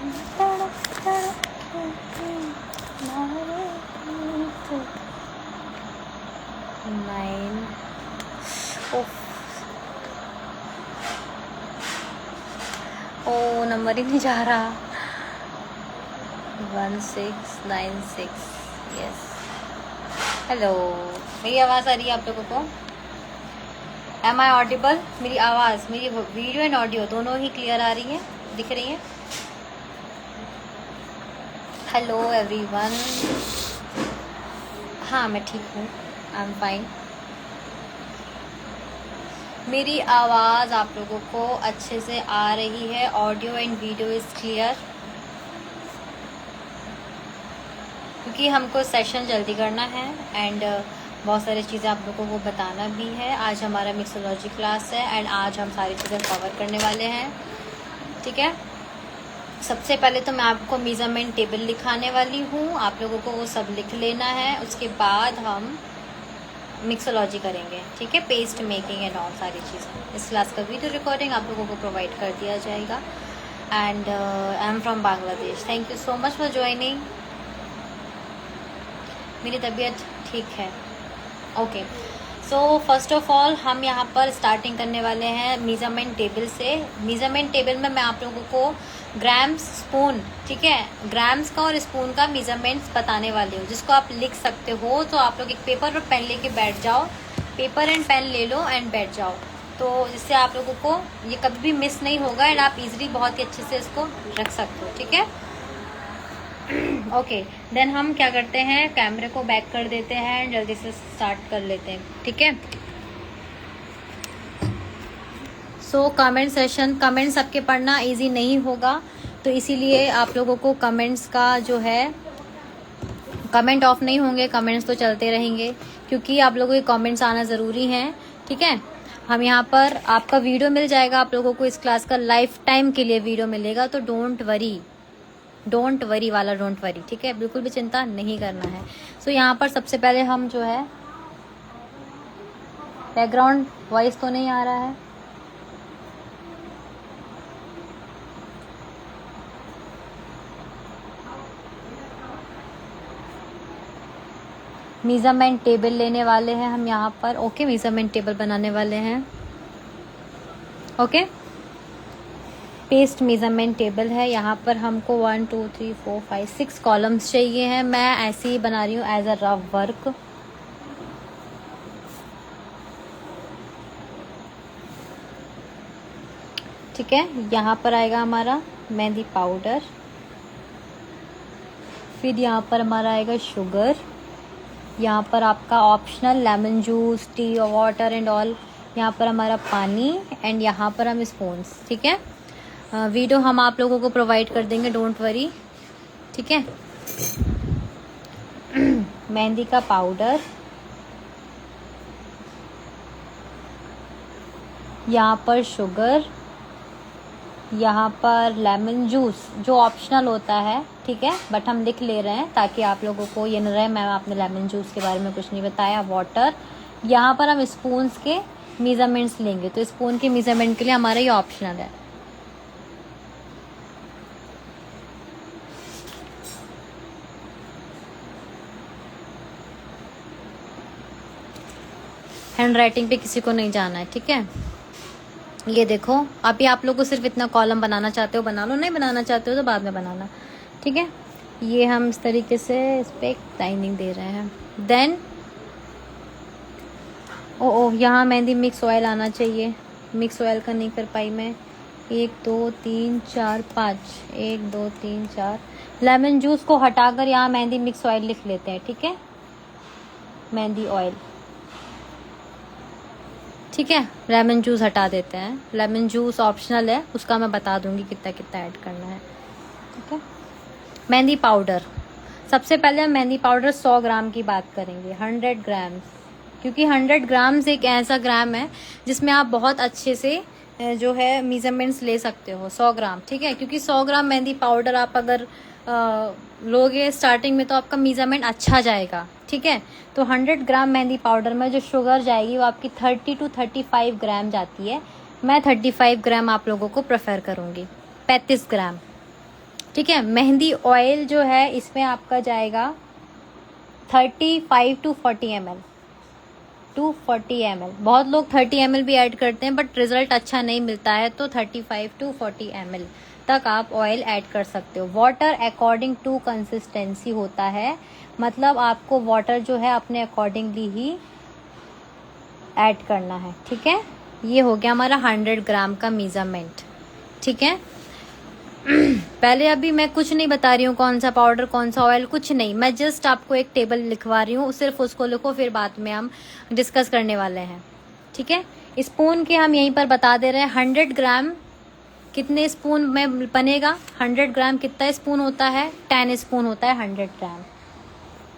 Nine. ओ number ही नहीं जा रहा। 1696। यस। हेलो, मेरी आवाज़ आ रही है आप लोगों को? Am I audible? मेरी आवाज़, मेरी वीडियो एंड ऑडियो दोनों ही क्लियर आ रही है, दिख रही है? Hello everyone. हाँ मैं ठीक हूँ, आई एम फाइन। मेरी आवाज़ आप लोगों को अच्छे से आ रही है? Audio and video is clear? क्योंकि हमको सेशन जल्दी करना है एंड बहुत सारी चीज़ें आप लोगों को बताना भी है। आज हमारा मिक्सोलॉजी क्लास है एंड आज हम सारी चीज़ें कवर करने वाले हैं, ठीक है? सबसे पहले तो मैं आपको मेजरमेंट टेबल लिखाने वाली हूँ, आप लोगों को वो सब लिख लेना है। उसके बाद हम मिक्सोलॉजी करेंगे, ठीक है? पेस्ट मेकिंग एंड ऑल सारी चीज़ें। इस क्लास का वीडियो रिकॉर्डिंग आप लोगों को प्रोवाइड कर दिया जाएगा and I am from Bangladesh. Thank you so much for joining. मेरी तबीयत ठीक है, okay. So first of all हम यहाँ पर स्टार्टिंग करने वाले हैं मेजरमेंट टेबल से। मेजरमेंट टेबल में मैं आप लोगों को ग्राम्स, स्पून, ठीक है, ग्राम्स का और स्पून का मेजरमेंट्स बताने वाली हूँ, जिसको आप लिख सकते हो। तो आप लोग एक पेपर और पेन लेके बैठ जाओ, पेपर एंड पेन ले लो एंड बैठ जाओ, तो जिससे आप लोगों को ये कभी भी मिस नहीं होगा एंड आप इजीली बहुत ही अच्छे से इसको रख सकते हो, ठीक है? ओके, देन हम क्या करते हैं, कैमरे को बैक कर देते हैं, जल्दी से स्टार्ट कर लेते हैं, ठीक है? सो कमेंट सेशन, कमेंट्स आपके पढ़ना इजी नहीं होगा, तो इसीलिए आप लोगों को कमेंट्स का जो है, कमेंट ऑफ नहीं होंगे, कमेंट्स तो चलते रहेंगे, क्योंकि आप लोगों के कमेंट्स आना ज़रूरी हैं, ठीक है? हम यहाँ पर आपका वीडियो मिल जाएगा, आप लोगों को इस क्लास का लाइफ टाइम के लिए वीडियो मिलेगा, तो डोंट वरी वाला डोंट वरी, ठीक है? बिल्कुल भी चिंता नहीं करना है। सो यहाँ पर सबसे पहले हम जो है, बैकग्राउंड वॉइस तो नहीं आ रहा है? मेजरमेंट टेबल लेने वाले हैं हम यहाँ पर, ओके? मेजरमेंट टेबल बनाने वाले हैं, ओके? पेस्ट मेजरमेंट टेबल है। यहाँ पर हमको 1 2 3 4 5 6 कॉलम्स चाहिए हैं। मैं ऐसे ही बना रही हूँ एज अ रफ वर्क, ठीक है? यहाँ पर आएगा हमारा मेहंदी पाउडर, फिर यहाँ पर हमारा आएगा शुगर, यहाँ पर आपका ऑप्शनल लेमन जूस, टी और वाटर एंड ऑल, यहाँ पर हमारा पानी एंड यहाँ पर हम स्पून्स, ठीक है? वीडियो हम आप लोगों को प्रोवाइड कर देंगे, डोंट वरी, ठीक है? मेहंदी का पाउडर, यहाँ पर शुगर, यहाँ पर लेमन जूस जो ऑप्शनल होता है, ठीक है, बट हम लिख ले रहे हैं ताकि आप लोगों को ये न रहे मैम आपने लेमन जूस के बारे में कुछ नहीं बताया। वाटर, यहाँ पर हम स्पून्स के मेजरमेंट्स लेंगे, तो स्पून के मेजरमेंट के लिए हमारा ये ऑप्शनल है। हैंड राइटिंग पे किसी को नहीं जाना है, ठीक है? ये देखो, अभी आप लोग को सिर्फ इतना कॉलम बनाना चाहते हो बना लो, नहीं बनाना चाहते हो तो बाद में बनाना, ठीक है? ये हम इस तरीके से इस पर एक लाइनिंग दे रहे हैं। देन ओ यहाँ मेहंदी मिक्स ऑयल आना चाहिए, मिक्स ऑयल का नहीं कर पाई मैं। 1 2 3 4 5, 1 2 3 4, लेमन जूस को हटाकर यहाँ मेहंदी मिक्स ऑयल लिख लेते हैं, ठीक है? मेहंदी ऑयल, ठीक है? लेमन जूस हटा देते हैं, लेमन जूस ऑप्शनल है, उसका मैं बता दूंगी कितना कितना ऐड करना है, ठीक है? मेहंदी पाउडर, सबसे पहले हम मेहंदी पाउडर 100 ग्राम की बात करेंगे, 100 ग्राम, क्योंकि 100 ग्राम्स एक ऐसा ग्राम है जिसमें आप बहुत अच्छे से जो है मेजरमेंट्स ले सकते हो। 100 ग्राम, ठीक है? क्योंकि 100 ग्राम मेहंदी पाउडर आप अगर लोगे स्टार्टिंग में तो आपका मेजरमेंट अच्छा जाएगा, ठीक है? तो 100 ग्राम मेहंदी पाउडर में जो शुगर जाएगी वो आपकी 30 to 35 ग्राम जाती है। मैं 35 ग्राम आप लोगों को प्रेफर करूँगी, 35 ग्राम, ठीक है। मेहंदी ऑयल जो है इसमें आपका जाएगा 35 to 40 ml, 240 ml। बहुत लोग 30 ml भी ऐड करते हैं बट रिजल्ट अच्छा नहीं मिलता है, तो 35 to 40 ml तक आप ऑयल ऐड कर सकते हो। वाटर अकॉर्डिंग टू कंसिस्टेंसी होता है, मतलब आपको वाटर जो है अपने अकॉर्डिंगली ही ऐड करना है। ठीक है, ये हो गया हमारा 100 ग्राम का मेजरमेंट। ठीक है, पहले अभी मैं कुछ नहीं बता रही हूँ कौन सा पाउडर कौन सा ऑयल, कुछ नहीं, मैं जस्ट आपको एक टेबल लिखवा रही हूँ, सिर्फ उसको लिखो, फिर बाद में हम डिस्कस करने वाले हैं। ठीक है, स्पून के हम यहीं पर बता दे रहे हैं। 100 ग्राम कितने स्पून में बनेगा? 100 ग्राम कितना स्पून होता है? 10 स्पून होता है 100 ग्राम।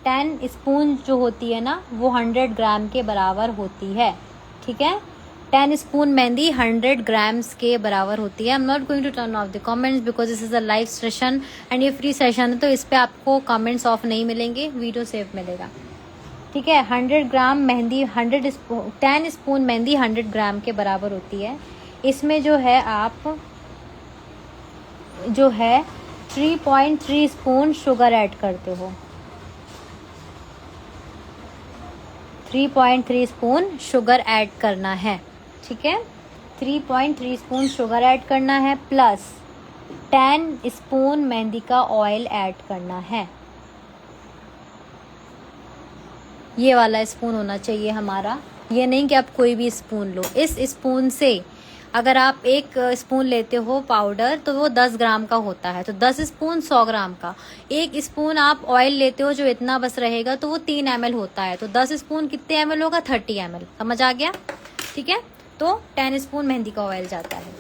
10 स्पून जो होती है ना वो 100 ग्राम के बराबर होती है। ठीक है, 10 स्पून मेहंदी 100 ग्राम्स के बराबर होती है। I am not going to turn off the comments because this is a live session and ये फ्री सेशन है, तो इस पे आपको कमेंट्स ऑफ नहीं मिलेंगे, वीडियो सेव मिलेगा। ठीक है, 100 ग्राम मेहंदी 10 स्पून मेहंदी 100 ग्राम के बराबर होती है। इसमें जो है आप जो है 3.3 स्पून शुगर ऐड करते हो। 3.3 स्पून शुगर ऐड करना है। ठीक है, 3.3 स्पून शुगर ऐड करना है प्लस 10 स्पून मेहंदी का ऑयल ऐड करना है। ये वाला स्पून होना चाहिए हमारा, ये नहीं कि आप कोई भी स्पून लो। इस स्पून से अगर आप एक स्पून लेते हो पाउडर तो वो 10 ग्राम का होता है, तो 10 स्पून 100 ग्राम का। एक स्पून आप ऑयल लेते हो जो इतना बस रहेगा तो वो 3 ml होता है, तो 10 स्पून कितने ml होगा? 30 ml। समझ आ गया? ठीक है, तो 10 स्पून मेहंदी का ऑयल जाता है।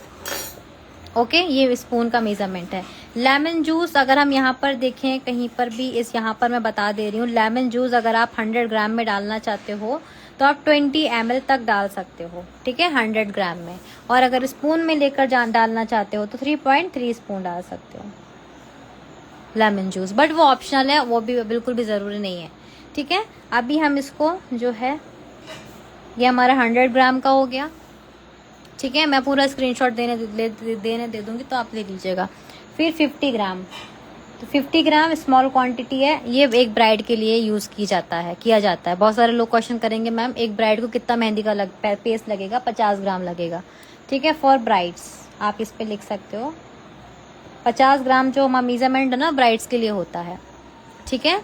ओके, ये स्पून का मेजरमेंट है। लेमन जूस अगर हम यहाँ पर देखें कहीं पर भी, इस यहाँ पर मैं बता दे रही हूँ, लेमन जूस अगर आप 100 ग्राम में डालना चाहते हो तो आप 20 ml तक डाल सकते हो। ठीक है, 100 ग्राम में। और अगर स्पून में लेकर डालना चाहते हो तो 3.3 स्पून डाल सकते हो लेमन जूस, बट वो ऑप्शनल है, वो भी बिल्कुल भी ज़रूरी नहीं है। ठीक है, अभी हम इसको जो है, ये हमारा 100 ग्राम का हो गया। ठीक है, मैं पूरा स्क्रीनशॉट देने दे दूंगी तो आप ले लीजिएगा। फिर 50 ग्राम, तो 50 ग्राम स्मॉल क्वांटिटी है, ये एक ब्राइड के लिए यूज़ किया जाता है। बहुत सारे लोग क्वेश्चन करेंगे मैम एक ब्राइड को कितना मेहंदी का पेस्ट लगेगा? 50 ग्राम लगेगा। ठीक है, फॉर ब्राइड्स आप इस पे लिख सकते हो 50 ग्राम जो हमारा मेजरमेंट है ना ब्राइड्स के लिए होता है। ठीक है,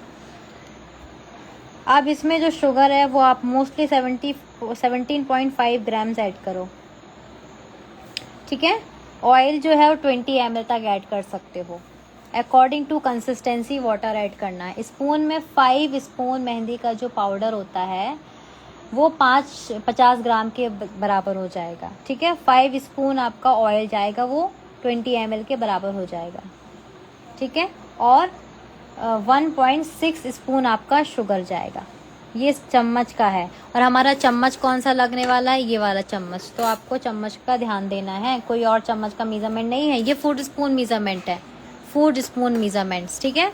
अब इसमें जो शुगर है वो आप मोस्टली 17.5 ग्राम्स ऐड करो। ठीक है, ऑयल जो है वो 20 ml तक ऐड कर सकते हो। According to consistency water add करना है। स्पून में 5 स्पून मेहंदी का जो पाउडर होता है वो 50 ग्राम के बराबर हो जाएगा। ठीक है, 5 स्पून आपका ऑयल जाएगा, वो 20 ml के बराबर हो जाएगा। ठीक है, और 1.6 स्पून आपका शुगर जाएगा। ये चम्मच का है, और हमारा चम्मच कौन सा लगने वाला है? ये वाला चम्मच, तो आपको चम्मच का ध्यान देना है, कोई और चम्मच का मेजरमेंट नहीं है, ये फूड स्पून मेजरमेंट है, फूड स्पून मेजरमेंट्स। ठीक है,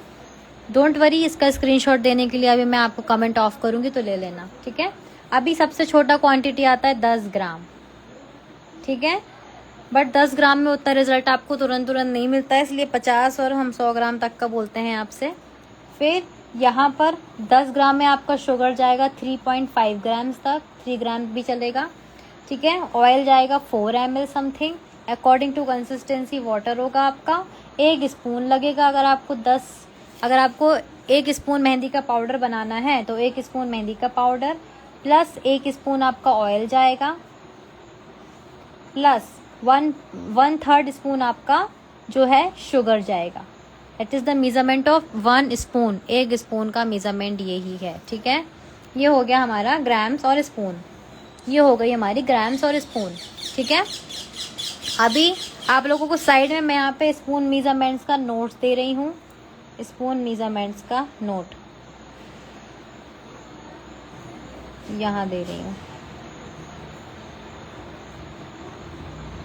डोंट वरी, इसका स्क्रीनशॉट देने के लिए अभी मैं आपको कमेंट ऑफ करूंगी तो ले लेना। ठीक है, अभी सबसे छोटा क्वांटिटी आता है 10 ग्राम। ठीक है, बट 10 ग्राम में उतना रिजल्ट आपको तुरंत नहीं मिलता है, इसलिए 50 और हम 100 ग्राम तक का बोलते हैं आपसे। फिर यहाँ पर 10 ग्राम में आपका शुगर जाएगा 3.5 ग्राम्स तक, 3 ग्राम भी चलेगा। ठीक है, ऑयल जाएगा 4 ml something. According to consistency water होगा आपका 1 स्पून लगेगा। अगर आपको 1 स्पून मेहंदी का पाउडर बनाना है तो 1 स्पून मेहंदी का पाउडर प्लस 1 स्पून आपका ऑयल जाएगा प्लस 1/3 स्पून आपका जो है शुगर जाएगा। It is the measurement of 1 spoon, 1 spoon का मेजरमेंट यही है। ठीक है, ये हो गया हमारा ग्राम्स और स्पून, ये हो गई हमारी ग्राम्स और स्पून। ठीक है, अभी आप लोगों को साइड में मैं यहाँ पे स्पून मेजरमेंट्स का नोट्स दे रही हूँ, स्पून मेजरमेंट्स का नोट यहाँ दे रही हूँ।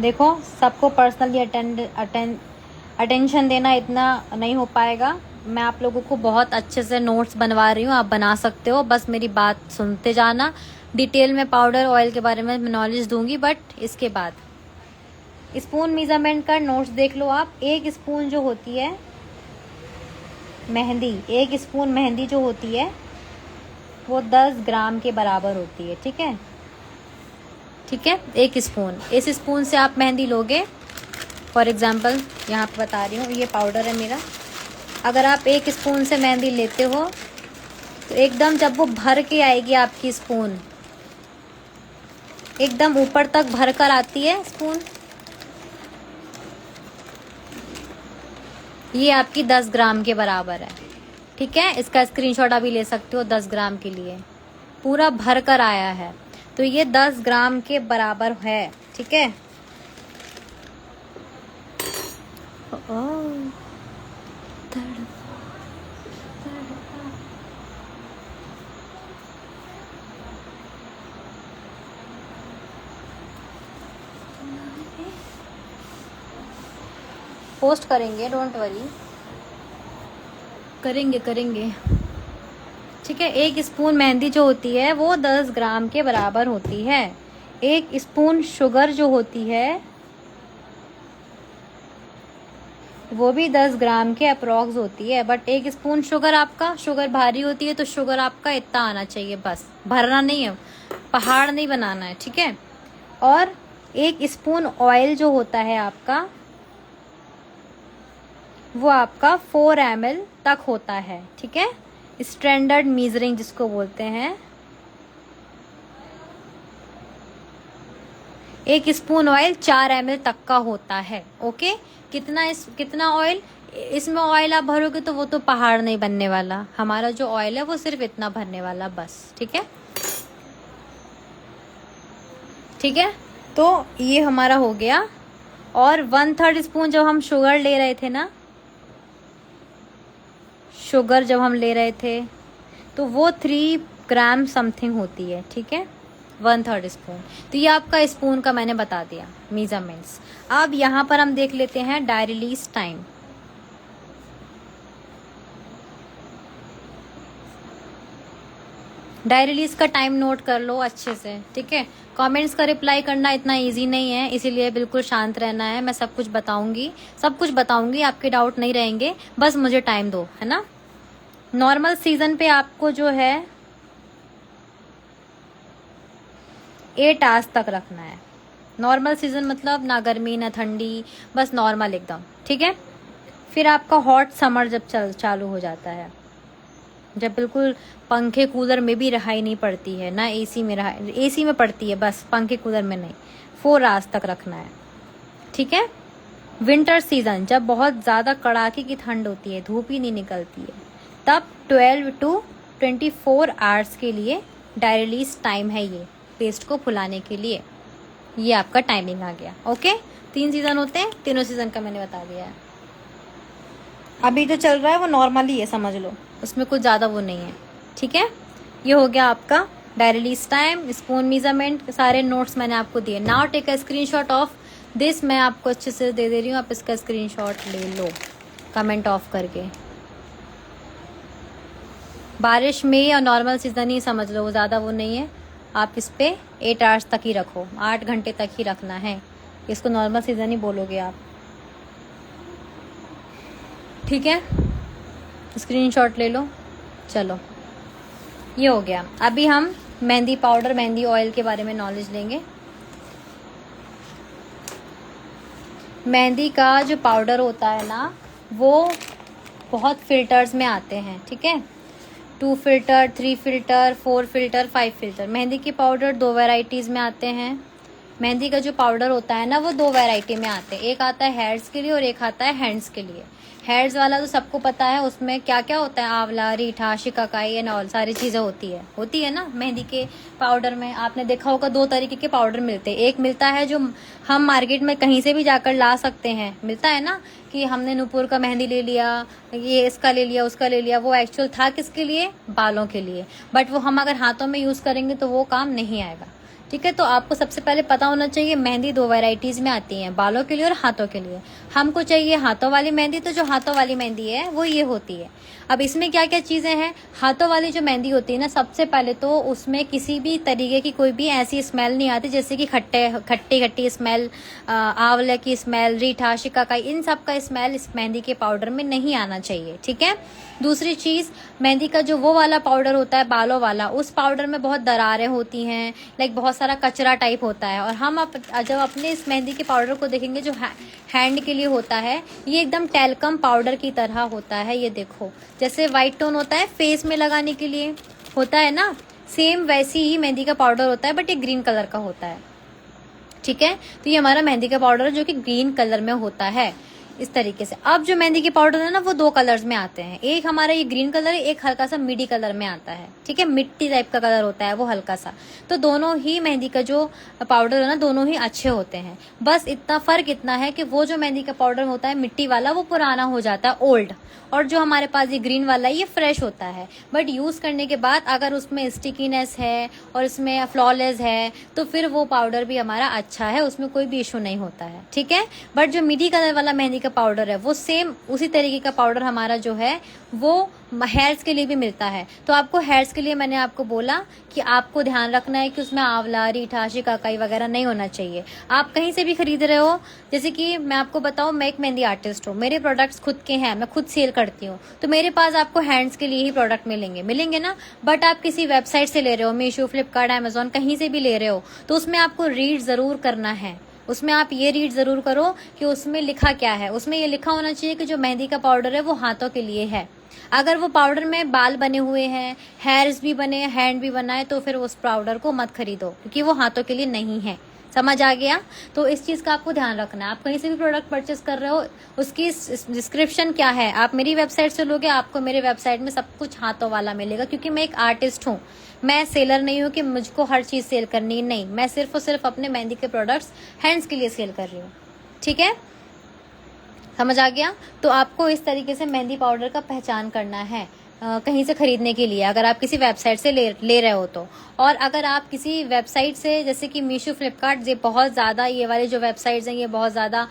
देखो, सबको पर्सनली अटेंशन देना इतना नहीं हो पाएगा, मैं आप लोगों को बहुत अच्छे से नोट्स बनवा रही हूँ, आप बना सकते हो, बस मेरी बात सुनते जाना। डिटेल में पाउडर ऑयल के बारे में नॉलेज दूंगी, बट इसके बाद स्पून मेजरमेंट का नोट्स देख लो आप। 1 स्पून जो होती है मेहंदी, 1 स्पून मेहंदी जो होती है वो 10 ग्राम के बराबर होती है। ठीक है, ठीक है, 1 स्पून। इस स्पून से आप मेहंदी लोगे। फॉर एग्जाम्पल यहाँ पे बता रही हूँ, ये पाउडर है मेरा। अगर आप 1 स्पून से मेहंदी लेते हो तो एकदम जब वो भर के आएगी आपकी स्पून, एकदम ऊपर तक भर कर आती है स्पून, ये आपकी 10 ग्राम के बराबर है। ठीक है, इसका स्क्रीनशॉट अभी ले सकते हो। 10 ग्राम के लिए पूरा भर कर आया है, तो ये 10 ग्राम के बराबर है। ठीक है, पोस्ट करेंगे, डोंट वरी, करेंगे करेंगे। ठीक है, 1 स्पून मेहंदी जो होती है वो 10 ग्राम के बराबर होती है। 1 स्पून शुगर जो होती है वो भी 10 ग्राम के अप्रॉक्स होती है। बट 1 स्पून शुगर, आपका शुगर भारी होती है तो शुगर आपका इतना आना चाहिए, बस भरना नहीं है, पहाड़ नहीं बनाना है। ठीक है, और 1 स्पून ऑयल जो होता है आपका वो आपका 4 ml तक होता है। ठीक है, स्टैंडर्ड मीजरिंग जिसको बोलते हैं। 1 स्पून ऑयल 4 ml तक का होता है। ओके, कितना ऑयल, इसमें ऑयल आप भरोगे तो वो तो पहाड़ नहीं बनने वाला। हमारा जो ऑयल है वो सिर्फ इतना भरने वाला, बस। ठीक है, ठीक है, तो ये हमारा हो गया। और 1/3 स्पून जब हम शुगर ले रहे थे ना, शुगर जब हम ले रहे थे तो वो 3 ग्राम समथिंग होती है। ठीक है, 1/3 स्पून। तो ये आपका स्पून का मैंने बता दिया मेजरमेंट्स। अब यहाँ पर हम देख लेते हैं dye release time. Dye release का टाइम नोट कर लो अच्छे से। ठीक है, कमेंट्स का रिप्लाई करना इतना इजी नहीं है, इसीलिए बिल्कुल शांत रहना है। मैं सब कुछ बताऊंगी, आपके डाउट नहीं रहेंगे, बस मुझे टाइम दो, है ना। नॉर्मल सीजन पे आपको जो है 8 आवर्स तक रखना है। नॉर्मल सीजन मतलब ना गर्मी ना ठंडी, बस नॉर्मल एकदम। ठीक है, फिर आपका हॉट समर जब चालू हो जाता है, जब बिल्कुल पंखे कूलर में भी रहाई नहीं पड़ती है, ना एसी में एसी में पड़ती है बस, पंखे कूलर में नहीं, 4 आवर्स तक रखना है। ठीक है, विंटर सीजन जब बहुत ज़्यादा कड़ाके की ठंड होती है, धूप ही नहीं निकलती है, तब 12 to 24 आवर्स के लिए डाई रिलीज टाइम है ये पेस्ट को फुलाने के लिए। ये आपका टाइमिंग आ गया। ओके, 3 सीजन होते हैं, तीनों सीजन का मैंने बता दिया है। अभी जो चल रहा है वो नॉर्मल ही है, समझ लो, उसमें कुछ ज़्यादा वो नहीं है। ठीक है, ये हो गया आपका dye release time, spoon measurement, सारे नोट्स मैंने आपको दिए। Now take a screenshot of this, मैं आपको अच्छे से दे रही हूँ, आप इसका स्क्रीनशॉट ले लो कमेंट ऑफ करके। बारिश में और नॉर्मल सीजन ही समझ लो, वो ज़्यादा वो नहीं है। आप इस पे 8 आवर्स तक ही रखो, 8 घंटे तक ही रखना है, इसको नॉर्मल सीजन ही बोलोगे आप। ठीक है, स्क्रीनशॉट ले लो। चलो, ये हो गया। अभी हम मेहंदी पाउडर, मेहंदी ऑयल के बारे में नॉलेज लेंगे। मेहंदी का जो पाउडर होता है ना, वो बहुत फिल्टर्स में आते हैं। ठीक है, 2 filter, 3 filter, 4 filter, 5 filter. Mehndi के पाउडर 2 वैरायटीज़ में आते हैं। मेहंदी का जो पाउडर होता है ना वो 2 वैरायटी में आते हैं, एक आता है हेयर्स के लिए और एक आता है हैंड्स के लिए। हेयर्स वाला तो सबको पता है, उसमें क्या क्या होता है, आंवला, रीठा, शिकाकाई एंड ऑल सारी चीज़ें होती है ना मेहंदी के पाउडर में। आपने देखा होगा 2 तरीके के पाउडर मिलते हैं। एक मिलता है जो हम मार्केट में कहीं से भी जाकर ला सकते हैं, मिलता है ना, कि हमने नूपुर का मेहंदी ले लिया, ये इसका ले लिया, उसका ले लिया। वो एक्चुअल था किसके लिए, बालों के लिए, बट वो हम अगर हाथों में यूज़ करेंगे तो वो काम नहीं आएगा। ठीक है, तो आपको सबसे पहले पता होना चाहिए मेहंदी 2 वैरायटीज़ में आती हैं, बालों के लिए और हाथों के लिए। हमको चाहिए हाथों वाली मेहंदी, तो जो हाथों वाली मेहंदी है वो ये होती है। अब इसमें क्या क्या चीज़ें हैं, हाथों वाली जो मेहंदी होती है ना, सबसे पहले तो उसमें किसी भी तरीके की कोई भी ऐसी स्मेल नहीं आती, जैसे कि खट्टी खट्टी स्मेल, आंवले की स्मेल, रीठा, शिकाकाई, इन सब का स्मेल इस मेहंदी के पाउडर में नहीं आना चाहिए, ठीक है। दूसरी चीज़, मेहंदी का जो वो वाला पाउडर होता है बालों वाला, उस पाउडर में बहुत दरारें होती हैं, लाइक बहुत सारा कचरा टाइप होता है। और हम जब अपने इस मेहंदी के पाउडर को देखेंगे जो हैंड के लिए होता है, ये एकदम टेल्कम पाउडर की तरह होता है। ये देखो, जैसे वाइट टोन होता है फेस में लगाने के लिए होता है ना, सेम वैसी ही मेहंदी का पाउडर होता है, बट ये ग्रीन कलर का होता है, ठीक है। तो ये हमारा मेहंदी का पाउडर है जो कि ग्रीन कलर में होता है, इस तरीके से। अब जो मेहंदी के पाउडर है ना, वो 2 कलर्स में आते हैं, एक हमारा ये ग्रीन कलर है, एक हल्का सा मिडी कलर में आता है, ठीक है। मिट्टी टाइप का कलर होता है वो हल्का सा। तो दोनों ही मेहंदी का जो पाउडर है ना, दोनों ही अच्छे होते हैं। बस इतना फर्क इतना है कि वो जो मेहंदी का पाउडर होता है मिट्टी वाला, वो पुराना हो जाता है, ओल्ड, और जो हमारे पास ये ग्रीन वाला है ये फ्रेश होता है। बट यूज करने के बाद अगर उसमें स्टिकीनेस है और इसमें फ्लॉलेस है, तो फिर वो पाउडर भी हमारा अच्छा है, उसमें कोई भी इशू नहीं होता है, ठीक है। बट जो मिडी कलर वाला मेहंदी का पाउडर है, वो सेम उसी तरीके का पाउडर हमारा जो है वो हेयर्स के लिए भी मिलता है। तो आपको हेयर्स के लिए मैंने आपको बोला कि आपको ध्यान रखना है कि उसमें आंवला, रीठा, शिकाकाई वगैरह नहीं होना चाहिए। आप कहीं से भी खरीद रहे हो, जैसे कि मैं आपको बताऊं, मैं एक मेहंदी आर्टिस्ट हूँ, मेरे प्रोडक्ट्स खुद के हैं, मैं खुद सेल करती हूँ, तो मेरे पास आपको हैंड्स के लिए ही प्रोडक्ट मिलेंगे ना। बट आप किसी वेबसाइट से ले रहे हो, मीशो, फ्लिपकार्ट, अमेजोन, कहीं से भी ले रहे हो, तो उसमें आपको रीड जरूर करना है। उसमें आप ये रीड जरूर करो कि उसमें लिखा क्या है। उसमें ये लिखा होना चाहिए कि जो मेहंदी का पाउडर है वो हाथों के लिए है। अगर वो पाउडर में बाल बने हुए हैं, हेयर्स भी बने, हैंड भी बना है, तो फिर उस पाउडर को मत खरीदो, क्योंकि वो हाथों के लिए नहीं है। समझ आ गया? तो इस चीज का आपको ध्यान रखना है। आप कहीं से भी प्रोडक्ट परचेस कर रहे हो, उसकी डिस्क्रिप्शन क्या है, आप मेरी वेबसाइट से लोगे, आपको मेरे वेबसाइट में सब कुछ हाथों वाला मिलेगा, क्योंकि मैं एक आर्टिस्ट हूँ, मैं सेलर नहीं हूँ कि मुझको हर चीज सेल करनी, नहीं, मैं सिर्फ और सिर्फ अपने मेहंदी के प्रोडक्ट्स हैंड्स के लिए सेल कर रही हूँ, ठीक है। समझ आ गया? तो आपको इस तरीके से मेहंदी पाउडर का पहचान करना है कहीं से खरीदने के लिए, अगर आप किसी वेबसाइट से ले रहे हो तो। और अगर आप किसी वेबसाइट से, जैसे कि मीशो, फ्लिपकार्ट, ये बहुत ज़्यादा, ये वाले जो वेबसाइट्स हैं ये बहुत ज़्यादा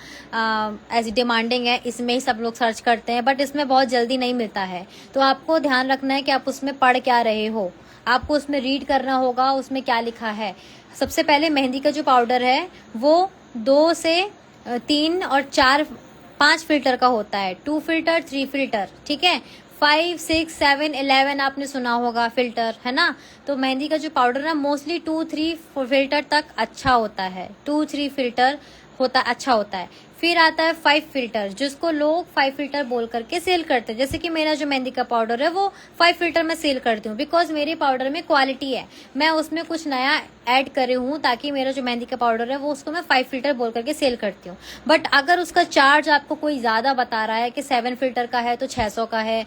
ऐसी डिमांडिंग है, इसमें ही सब लोग सर्च करते हैं, बट इसमें बहुत जल्दी नहीं मिलता है। तो आपको ध्यान रखना है कि आप उसमें पढ़ क्या रहे हो, आपको उसमें रीड करना होगा उसमें क्या लिखा है। सबसे पहले मेहंदी का जो पाउडर है वो 2 से 3 और 4 5 फिल्टर का होता है, 2 फिल्टर, 3 फिल्टर, ठीक है। 5, 6, 7, 11 आपने सुना होगा फिल्टर, है ना। तो मेहंदी का जो पाउडर है मोस्टली 2, 3 फिल्टर तक अच्छा होता है, 2, 3 फिल्टर अच्छा होता है। फिर आता है 5 फिल्टर, जिसको लोग 5 फिल्टर बोल करके सेल करते हैं। जैसे कि मेरा जो मेहंदी का पाउडर है वो 5 फिल्टर में सेल करती हूँ, बिकॉज मेरे पाउडर में क्वालिटी है, मैं उसमें कुछ नया ऐड करे हूँ, ताकि मेरा जो मेहंदी का पाउडर है वो उसको मैं 5 फिल्टर बोल करके सेल करती हूँ। बट अगर उसका चार्ज आपको कोई ज्यादा बता रहा है कि 7 फिल्टर का है तो 600 का है,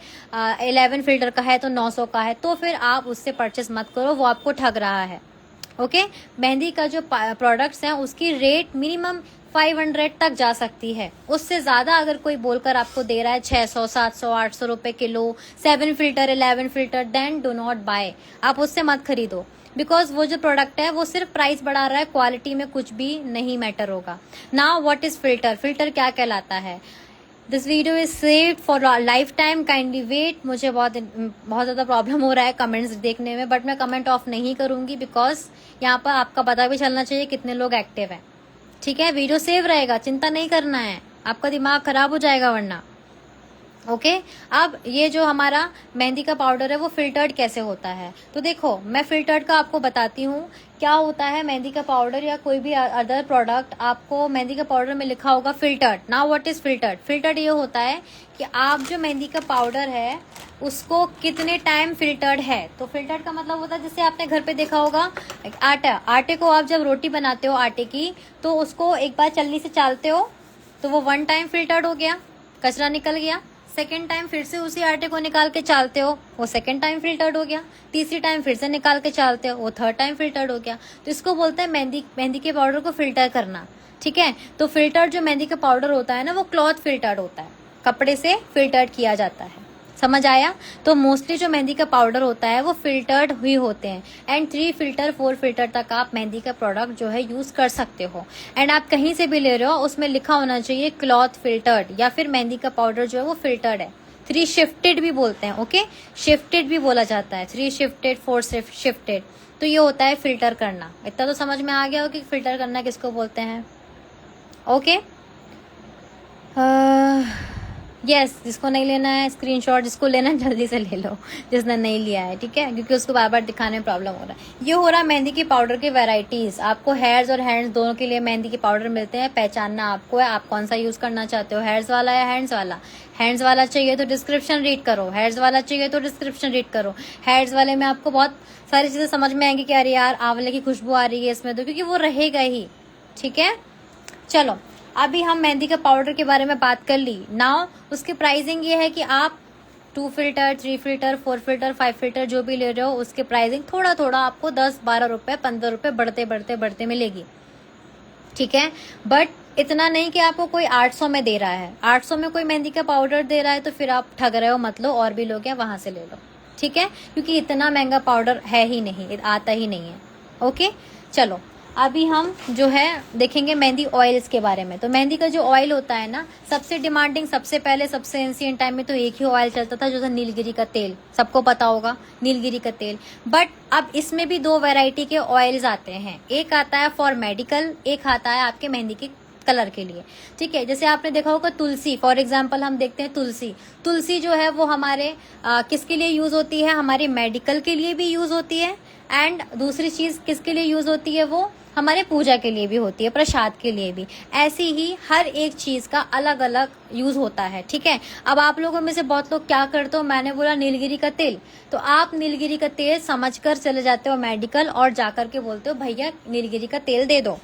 11 फिल्टर का है तो 900 का है, तो फिर आप उससे परचेस मत करो, वो आपको ठग रहा है, ओके। मेहंदी का जो प्रोडक्ट्स हैं उसकी रेट मिनिमम 500 तक जा सकती है, उससे ज्यादा अगर कोई बोलकर आपको दे रहा है 600, 700, 800 रुपए किलो, 7 filter, 11 filter, then do not buy, आप उससे मत खरीदो, बिकॉज वो जो प्रोडक्ट है वो सिर्फ प्राइस बढ़ा रहा है, क्वालिटी में कुछ भी नहीं मैटर होगा। Now what is filter, filter क्या कहलाता है। This video is saved for lifetime, kindly wait. मुझे बहुत ज़्यादा प्रॉब्लम हो रहा है कमेंट्स देखने में, बट मैं कमेंट ऑफ नहीं करूंगी, बिकॉज यहाँ पर आपका पता भी चलना चाहिए कितने लोग एक्टिव हैं, ठीक है। वीडियो सेव रहेगा, चिंता नहीं करना है, आपका दिमाग खराब हो जाएगा वरना, ओके। अब ये जो हमारा मेहंदी का पाउडर है वो फिल्टर्ड कैसे होता है, तो देखो मैं फिल्टर्ड का आपको बताती हूँ क्या होता है। मेहंदी का पाउडर या कोई भी अदर प्रोडक्ट, आपको मेहंदी का पाउडर में लिखा होगा filtered. Now what is filtered, filtered ये होता है कि आप जो मेहंदी का पाउडर है उसको कितने टाइम फिल्टर्ड है। तो फिल्टर्ड का मतलब होता है, जैसे आपने घर पे देखा होगा आटे को आप जब रोटी बनाते हो आटे की, तो उसको एक बार चलनी से चालते हो तो वो 1 टाइम फिल्टर्ड हो गया, कचरा निकल गया। सेकेंड टाइम फिर से उसी आटे को निकाल के चालते हो, वो सेकेंड टाइम फिल्टर्ड हो गया। तीसरी टाइम फिर से निकाल के चालते हो, वो 3rd टाइम फिल्टर्ड हो गया। तो इसको बोलते हैं मेहंदी के पाउडर को फिल्टर करना, ठीक है। तो फिल्टर जो मेहंदी का पाउडर होता है ना, वो क्लॉथ फिल्टर्ड होता है, कपड़े से फिल्टर्ड किया जाता है, समझ आया? तो मोस्टली जो मेहंदी का पाउडर होता है वो फिल्टर्ड ही होते हैं एंड 3 फिल्टर 4 फिल्टर तक आप मेहंदी का प्रोडक्ट जो है यूज कर सकते हो। एंड आप कहीं से भी ले रहे हो उसमें लिखा होना चाहिए क्लॉथ फिल्टर्ड या फिर मेहंदी का पाउडर जो है वो फिल्टर्ड है। 3 शिफ्टेड भी बोलते हैं, ओके, शिफ्टेड भी बोला जाता है, 3 शिफ्टेड 4 शिफ्टेड। तो ये होता है फिल्टर करना। इतना तो समझ में आ गया हो कि फिल्टर करना किसको बोलते हैं। ओके, यस, जिसको नहीं लेना है स्क्रीनशॉट, जिसको लेना है जल्दी से ले लो, जिसने नहीं लिया है, ठीक है, क्योंकि उसको बार बार दिखाने में प्रॉब्लम हो रहा है। ये हो रहा है मेहंदी की पाउडर की वैरायटीज। आपको हेयर्स और हैंड्स दोनों के लिए मेहंदी के पाउडर मिलते हैं। पहचानना आपको है आप कौन सा यूज करना चाहते हो, हेयर्स वाला या हैंड्स वाला। हैंड्स वाला चाहिए तो डिस्क्रिप्शन रीड करो, हेयर्स वाला चाहिए तो डिस्क्रिप्शन रीड करो। हेयर्स वाले में आपको बहुत सारी चीजें समझ में आएंगी कि अरे यार आंवले की खुशबू आ रही है इसमें, तो क्योंकि वो रहेगा ही, ठीक है। चलो, अभी हम मेहंदी का पाउडर के बारे में बात कर ली। नाउ उसकी प्राइसिंग ये है कि आप 2 फिल्टर 3 फिल्टर 4 फिल्टर 5 फिल्टर जो भी ले रहे हो उसके प्राइसिंग थोड़ा थोड़ा आपको 10-12 रुपए 15 रुपए बढ़ते मिलेगी, ठीक है। बट इतना नहीं कि आपको कोई 800 में दे रहा है। 800 में कोई मेहंदी का पाउडर दे रहा है तो फिर आप ठग रहे हो, मत लो, और भी लोग हैं वहां से ले लो, ठीक है, क्योंकि इतना महंगा पाउडर है ही नहीं, आता ही नहीं है। ओके, चलो अभी हम जो है देखेंगे मेहंदी ऑयल्स के बारे में। तो मेहंदी का जो ऑयल होता है ना, सबसे डिमांडिंग, सबसे पहले सबसे एंशिएंट टाइम में तो एक ही ऑयल चलता था जो था नीलगिरी का तेल। सबको पता होगा नीलगिरी का तेल। बट अब इसमें भी 2 वैरायटी के ऑयल्स आते हैं। एक आता है फॉर मेडिकल, एक आता है आपके मेहंदी के कलर के लिए, ठीक है। जैसे आपने देखा होगा तुलसी, फॉर एग्जाम्पल हम देखते हैं तुलसी जो है वो हमारे किसके लिए यूज होती है, हमारी मेडिकल के लिए भी यूज होती है। एंड दूसरी चीज किसके लिए यूज होती है, वो हमारे पूजा के लिए भी होती है, प्रसाद के लिए भी। ऐसी ही हर एक चीज का अलग अलग यूज होता है, ठीक है। अब आप लोगों में से बहुत लोग क्या करते हो, मैंने बोला नीलगिरी का तेल, तो आप नीलगिरी का तेल समझकर चले जाते हो मेडिकल और जाकर के बोलते हो भैया नीलगिरी का तेल दे दो।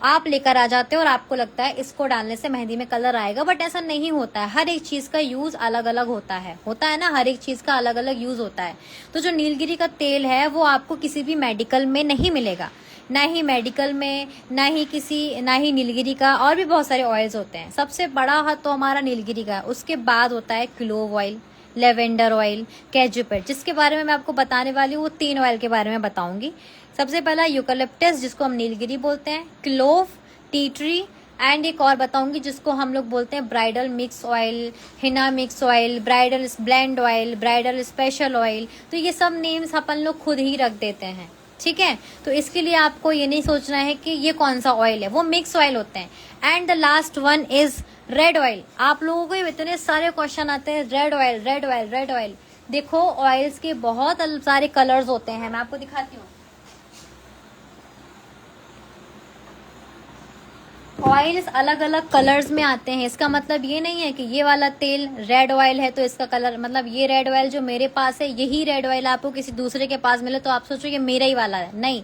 आप लेकर आ जाते हो और आपको लगता है इसको डालने से मेहंदी में कलर आएगा, बट ऐसा नहीं होता है। हर एक चीज का यूज अलग अलग होता है ना, हर एक चीज का अलग अलग यूज होता है। तो जो नीलगिरी का तेल है वो आपको किसी भी मेडिकल में नहीं मिलेगा, ना ही मेडिकल में, ना ही नीलगिरी का, और भी बहुत सारे ऑयल्स होते हैं। सबसे बड़ा हाथ तो हमारा नीलगिरी का है। उसके बाद होता है क्लोव ऑयल, लेवेंडर ऑयल, कैजुपेट, जिसके बारे में मैं आपको बताने वाली हूँ। वो 3 ऑयल के बारे में बताऊंगी। सबसे पहला यूकलिप्टस, जिसको हम नीलगिरी बोलते हैं, क्लोव, टी ट्री, एंड एक और बताऊंगी जिसको हम लोग बोलते हैं bridal mix oil, Hina mix oil, bridal blend oil, bridal special oil. तो ये सब नेम्स अपन लोग खुद ही रख देते हैं, ठीक है। तो इसके लिए आपको ये नहीं सोचना है कि ये कौन सा ऑयल है, वो मिक्स ऑयल होते हैं। And the last one is red oil. आप लोगों को इतने सारे क्वेश्चन आते हैं, red oil red oil red oil. देखो ऑयल्स के बहुत सारे कलर्स होते हैं, मैं आपको दिखाती हूँ। ऑयल्स अलग अलग कलर्स में आते हैं। इसका मतलब ये नहीं है कि ये वाला तेल रेड ऑयल है तो इसका कलर, मतलब ये रेड ऑयल जो मेरे पास है यही रेड ऑयल आपको किसी दूसरे के पास मिले तो आप सोचो ये मेरा ही वाला है। नहीं,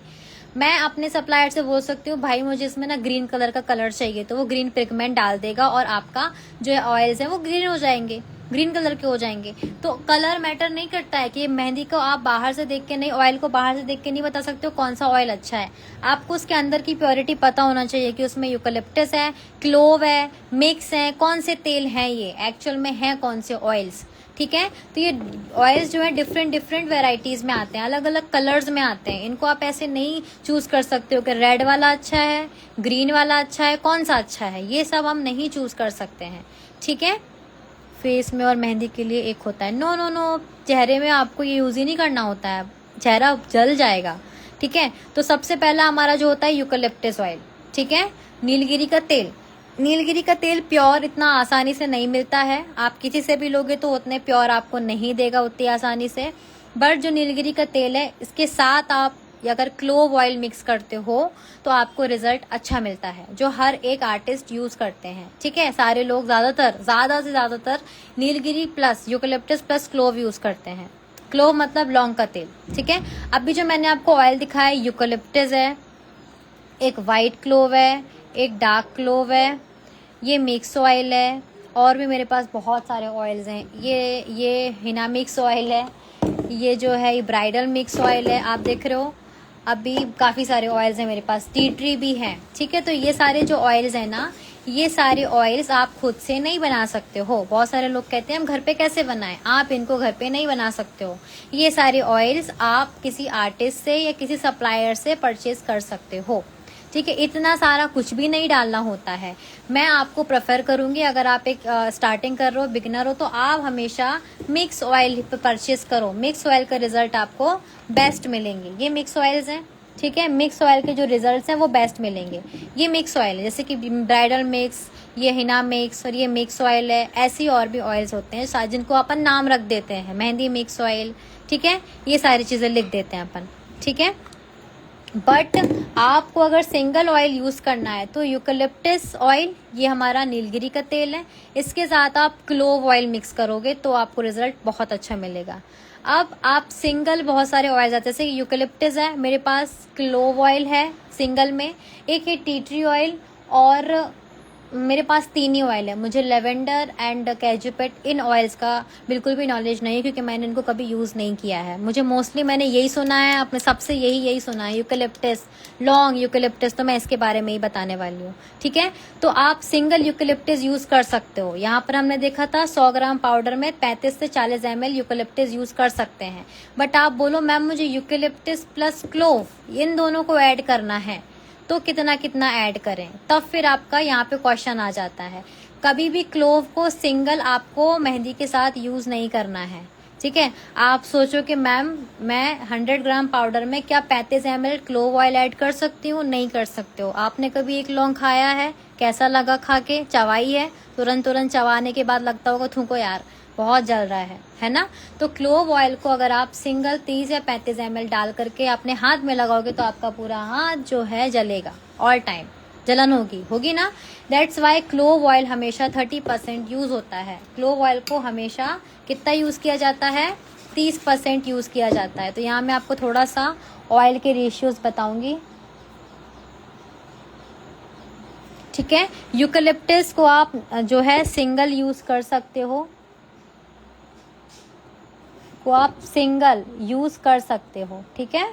मैं अपने सप्लायर से बोल सकती हूँ भाई मुझे इसमें ना ग्रीन कलर का कलर चाहिए, तो वो ग्रीन पिगमेंट डाल देगा और आपका जो ऑयल्स है वो ग्रीन हो जाएंगे, ग्रीन कलर के हो जाएंगे। तो कलर मैटर नहीं करता है कि मेहंदी को आप बाहर से देख के नहीं, ऑयल को बाहर से देख के नहीं बता सकते हो कौन सा ऑयल अच्छा है। आपको उसके अंदर की प्योरिटी पता होना चाहिए कि उसमें यूकलिप्टस है, क्लोव है, मिक्स है, कौन से तेल हैं, ये एक्चुअल में है कौन से ऑयल्स, ठीक है। तो ये ऑयल्स जो है डिफरेंट वेराइटीज में आते हैं, अलग अलग कलर्स में आते हैं। इनको आप ऐसे नहीं चूज कर सकते हो कि रेड वाला अच्छा है, ग्रीन वाला अच्छा है, कौन सा अच्छा है, ये सब हम नहीं चूज कर सकते हैं, ठीक है। फेस में और मेहंदी के लिए एक होता है, नो, चेहरे में आपको ये यूज ही नहीं करना होता है, चेहरा जल जाएगा, ठीक है। तो सबसे पहला हमारा जो होता है यूकलिप्टस ऑयल, ठीक है। नीलगिरी का तेल, नीलगिरी का तेल प्योर इतना आसानी से नहीं मिलता है, आप किसी से भी लोगे तो उतने प्योर आपको नहीं देगा उतनी आसानी से। बट जो नीलगिरी का तेल है इसके साथ आप अगर क्लोव ऑयल मिक्स करते हो तो आपको रिजल्ट अच्छा मिलता है, जो हर एक आर्टिस्ट यूज करते हैं, ठीक है। सारे लोग ज्यादा से ज्यादातर Nilgiri plus eucalyptus plus clove use करते हैं। क्लोव मतलब लौंग का तेल, ठीक है। अभी जो मैंने आपको ऑयल दिखाया यूकलिप्टस है, एक व्हाइट क्लोव है, एक डार्क क्लोव है, ये मिक्स ऑयल है, और भी मेरे पास बहुत सारे ऑयल्स हैं। ये हिना मिक्स ऑयल है, ये जो है ये ब्राइडल मिक्स ऑयल है, आप देख रहे हो। अभी काफ़ी सारे ऑयल्स हैं मेरे पास, टी ट्री भी है, ठीक है। तो ये सारे जो ऑयल्स हैं ना, ये सारे ऑयल्स आप खुद से नहीं बना सकते हो। बहुत सारे लोग कहते हैं हम घर पे कैसे बनाएं, आप इनको घर पे नहीं बना सकते हो। ये सारे ऑयल्स आप किसी आर्टिस्ट से या किसी सप्लायर से परचेज कर सकते हो, ठीक है। इतना सारा कुछ भी नहीं डालना होता है। मैं आपको प्रेफर करूंगी, अगर आप एक स्टार्टिंग कर रहे हो, बिगिनर हो, तो आप हमेशा मिक्स ऑयल परचेज करो। मिक्स ऑयल का रिजल्ट आपको बेस्ट मिलेंगे। ये मिक्स ऑयल्स हैं, ठीक है। मिक्स ऑयल के जो रिजल्ट्स हैं वो बेस्ट मिलेंगे। ये मिक्स ऑयल है, जैसे कि ब्राइडल मिक्स, ये हिना मिक्स और ये मिक्स ऑयल है। ऐसी और भी ऑयल्स होते हैं जिनको अपन नाम रख देते हैं, मेहंदी मिक्स ऑयल, ठीक है। ये सारी चीजें लिख देते हैं अपन, ठीक है। बट आपको अगर सिंगल ऑयल यूज करना है तो यूकलिप्टस ऑयल, ये हमारा नीलगिरी का तेल है, इसके साथ आप क्लोव ऑयल मिक्स करोगे तो आपको रिजल्ट बहुत अच्छा मिलेगा। अब आप सिंगल बहुत सारे ऑयल आते हैं, जैसे यूकलिप्टस है मेरे पास, क्लोव ऑयल है सिंगल में, एक है टी ट्री ऑयल, और मेरे पास 3 ही ऑयल है। मुझे लेवेंडर एंड कैजुपेट इन ऑयल्स का बिल्कुल भी नॉलेज नहीं है, क्योंकि मैंने इनको कभी यूज़ नहीं किया है। मुझे मोस्टली मैंने यही सुना है, अपने सबसे यही सुना है, यूकलिप्टस, लॉन्ग यूकलिप्टस, तो मैं इसके बारे में ही बताने वाली हूँ, ठीक है। तो आप सिंगल यूकलिप्टस यूज़ कर सकते हो। यहाँ पर हमने देखा था 100 ग्राम पाउडर में 35 से 40 ml यूकलिप्टस यूज़ कर सकते हैं। बट आप बोलो मैम मुझे यूकलिप्टस प्लस क्लोव इन दोनों को ऐड करना है, तो कितना कितना ऐड करें, तब फिर आपका यहाँ पे क्वेश्चन आ जाता है। कभी भी क्लोव को सिंगल आपको मेहंदी के साथ यूज नहीं करना है, ठीक है। आप सोचो कि मैम मैं 100 ग्राम पाउडर में क्या 35 ml क्लोव ऑयल ऐड कर सकती हूँ? नहीं कर सकते हो। आपने कभी एक लौंग खाया है, कैसा लगा खा के? चबाई है, तुरंत चबाने के बाद लगता होगा थूको यार बहुत जल रहा है ना। तो क्लोव ऑयल को अगर आप सिंगल 30 या 35 ml डाल करके अपने हाथ में लगाओगे तो आपका पूरा हाथ जो है जलेगा, ऑल टाइम जलन होगी ना। दैट्स वाई क्लोव ऑयल हमेशा 30% यूज होता है। क्लोव ऑयल को हमेशा कितना यूज किया जाता है? 30% यूज किया जाता है। तो यहाँ मैं आपको थोड़ा सा ऑयल के रेशियोज बताऊंगी, ठीक है। यूकलिप्टस को आप जो है सिंगल यूज कर सकते हो, ठीक है।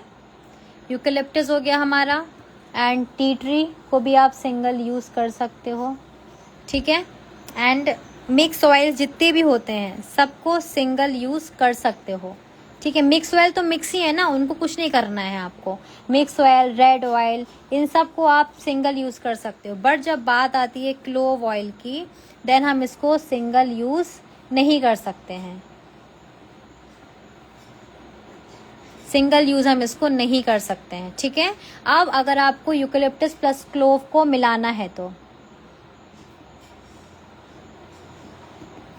यूकलिप्टस हो गया हमारा, एंड टी ट्री को भी आप सिंगल यूज कर सकते हो, ठीक है। एंड मिक्स ऑयल जितने भी होते हैं सबको सिंगल यूज कर सकते हो, ठीक है। मिक्स ऑयल तो मिक्स ही है ना, उनको कुछ नहीं करना है आपको। मिक्स ऑयल, रेड ऑयल, इन सब को आप सिंगल यूज कर सकते हो। बट जब बात आती है क्लोव ऑयल की, देन हम इसको सिंगल यूज नहीं कर सकते हैं। सिंगल यूज हम इसको नहीं कर सकते हैं, ठीक है। अब अगर आपको यूकलिप्टस प्लस क्लोव को मिलाना है तो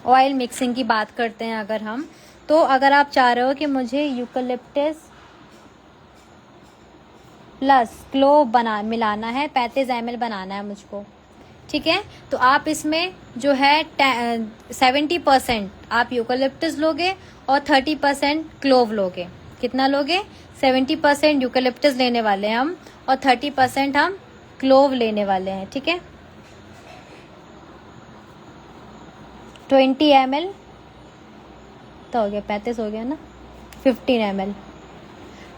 ऑयल मिक्सिंग की बात करते हैं अगर हम, तो अगर आप चाह रहे हो कि मुझे यूकलिप्टस प्लस क्लोव मिलाना है, 35 ml बनाना है मुझको, ठीक है। तो आप इसमें जो है 70% आप यूकलिप्टस लोगे और 30% क्लोव लोगे। कितना लोगे? 70% यूकलिप्टस लेने वाले हैं हम और 30% हम क्लोव लेने वाले हैं, ठीक है। 20 ml तो हो गया, 35 हो गया ना, 15 ml।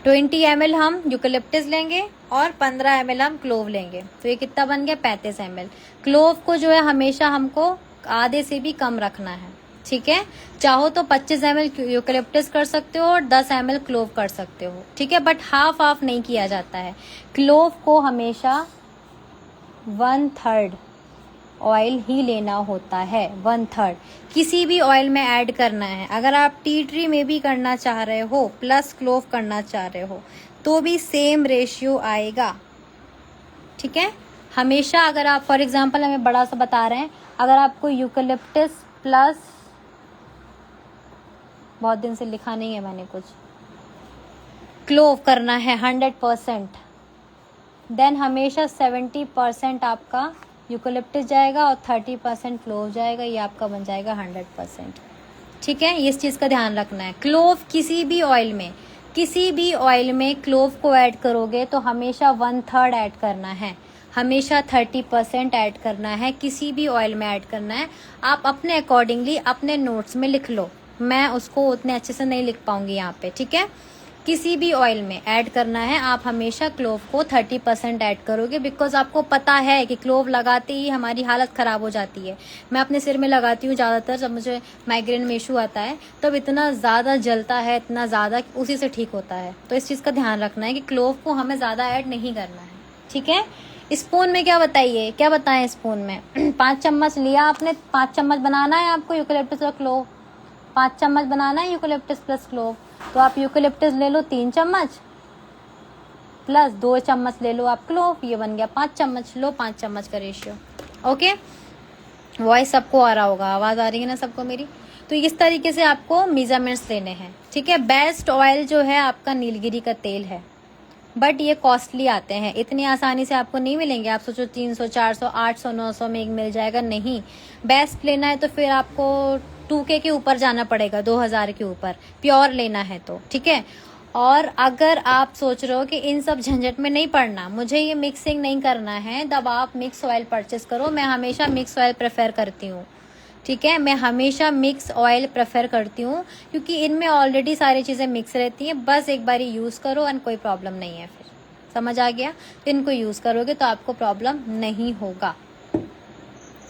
20 ml हम यूकलिप्टस लेंगे और 15 ml हम क्लोव लेंगे, तो ये कितना बन गया? 35 ml। क्लोव को जो है हमेशा हमको आधे से भी कम रखना है, ठीक है। चाहो तो 25 ml यूकलिप्टस कर सकते हो और 10 ml क्लोव कर सकते हो, ठीक है। बट हाफ नहीं किया जाता है। क्लोव को हमेशा 1/3 ऑयल ही लेना होता है, 1/3 किसी भी ऑयल में ऐड करना है। अगर आप टी ट्री में भी करना चाह रहे हो प्लस क्लोव करना चाह रहे हो तो भी सेम रेशियो आएगा, ठीक है। हमेशा अगर आप फॉर एग्जांपल हमें बड़ा सा बता रहे हैं, अगर आपको यूकलिप्टस प्लस, बहुत दिन से लिखा नहीं है मैंने कुछ, क्लोव करना है 100%, देन हमेशा 70% आपका यूकलिप्टस जाएगा और 30% क्लोव जाएगा। ये आपका बन जाएगा 100%, ठीक है। इस चीज़ का ध्यान रखना है। क्लोव किसी भी ऑयल में क्लोव को ऐड करोगे तो हमेशा 1/3 ऐड करना है, हमेशा 30% ऐड करना है, किसी भी ऑयल में ऐड करना है। आप अपने अकॉर्डिंगली अपने नोट्स में लिख लो, मैं उसको उतने अच्छे से नहीं लिख पाऊंगी यहाँ पे, ठीक है। किसी भी ऑयल में ऐड करना है आप हमेशा क्लोव को 30% ऐड करोगे, बिकॉज आपको पता है कि क्लोव लगाते ही हमारी हालत खराब हो जाती है। मैं अपने सिर में लगाती हूँ ज़्यादातर, जब मुझे माइग्रेन में इशू आता है तब इतना ज़्यादा जलता है, इतना ज़्यादा, उसी से ठीक होता है। तो इस चीज़ का ध्यान रखना है कि क्लोव को हमें ज़्यादा ऐड नहीं करना है, ठीक है। स्पून में क्या बताइए, क्या बताएं स्पून में 5 चम्मच लिया आपने, 5 चम्मच बनाना है आपको यूकेलिप्टस और क्लोव, 5 चम्मच बनाना है यूकेलिप्टस प्लस क्लोव। तो आप यूकेलिप्टस ले लो 3 चम्मच प्लस 2 चम्मच ले लो आप क्लोव, ये बन गया 5 चम्मच। लो 5 चम्मच का रेशियो। ओके, वॉइस सबको आ रहा होगा, आवाज़ आ रही है ना सबको मेरी। तो इस तरीके से आपको मेजरमेंट्स लेने हैं, ठीक है। बेस्ट ऑयल जो है आपका नीलगिरी का तेल है, बट ये कॉस्टली आते हैं, इतनी आसानी से आपको नहीं मिलेंगे। आप सोचो 300, 400, 800, 900 में एक मिल जाएगा, नहीं। बेस्ट लेना है तो फिर आपको 2K के ऊपर जाना पड़ेगा, 2000 के ऊपर प्योर लेना है तो, ठीक है। और अगर आप सोच रहे हो कि इन सब झंझट में नहीं पड़ना, मुझे ये मिक्सिंग नहीं करना है, तब आप मिक्स ऑयल परचेस करो। मैं हमेशा मिक्स ऑयल प्रेफर करती हूँ, ठीक है। मैं हमेशा मिक्स ऑयल प्रेफर करती हूँ क्योंकि इनमें ऑलरेडी सारी चीज़ें मिक्स रहती हैं। बस एक बारी यूज़ करो एंड कोई प्रॉब्लम नहीं है, फिर समझ आ गया। तो इनको यूज़ करोगे तो आपको प्रॉब्लम नहीं होगा,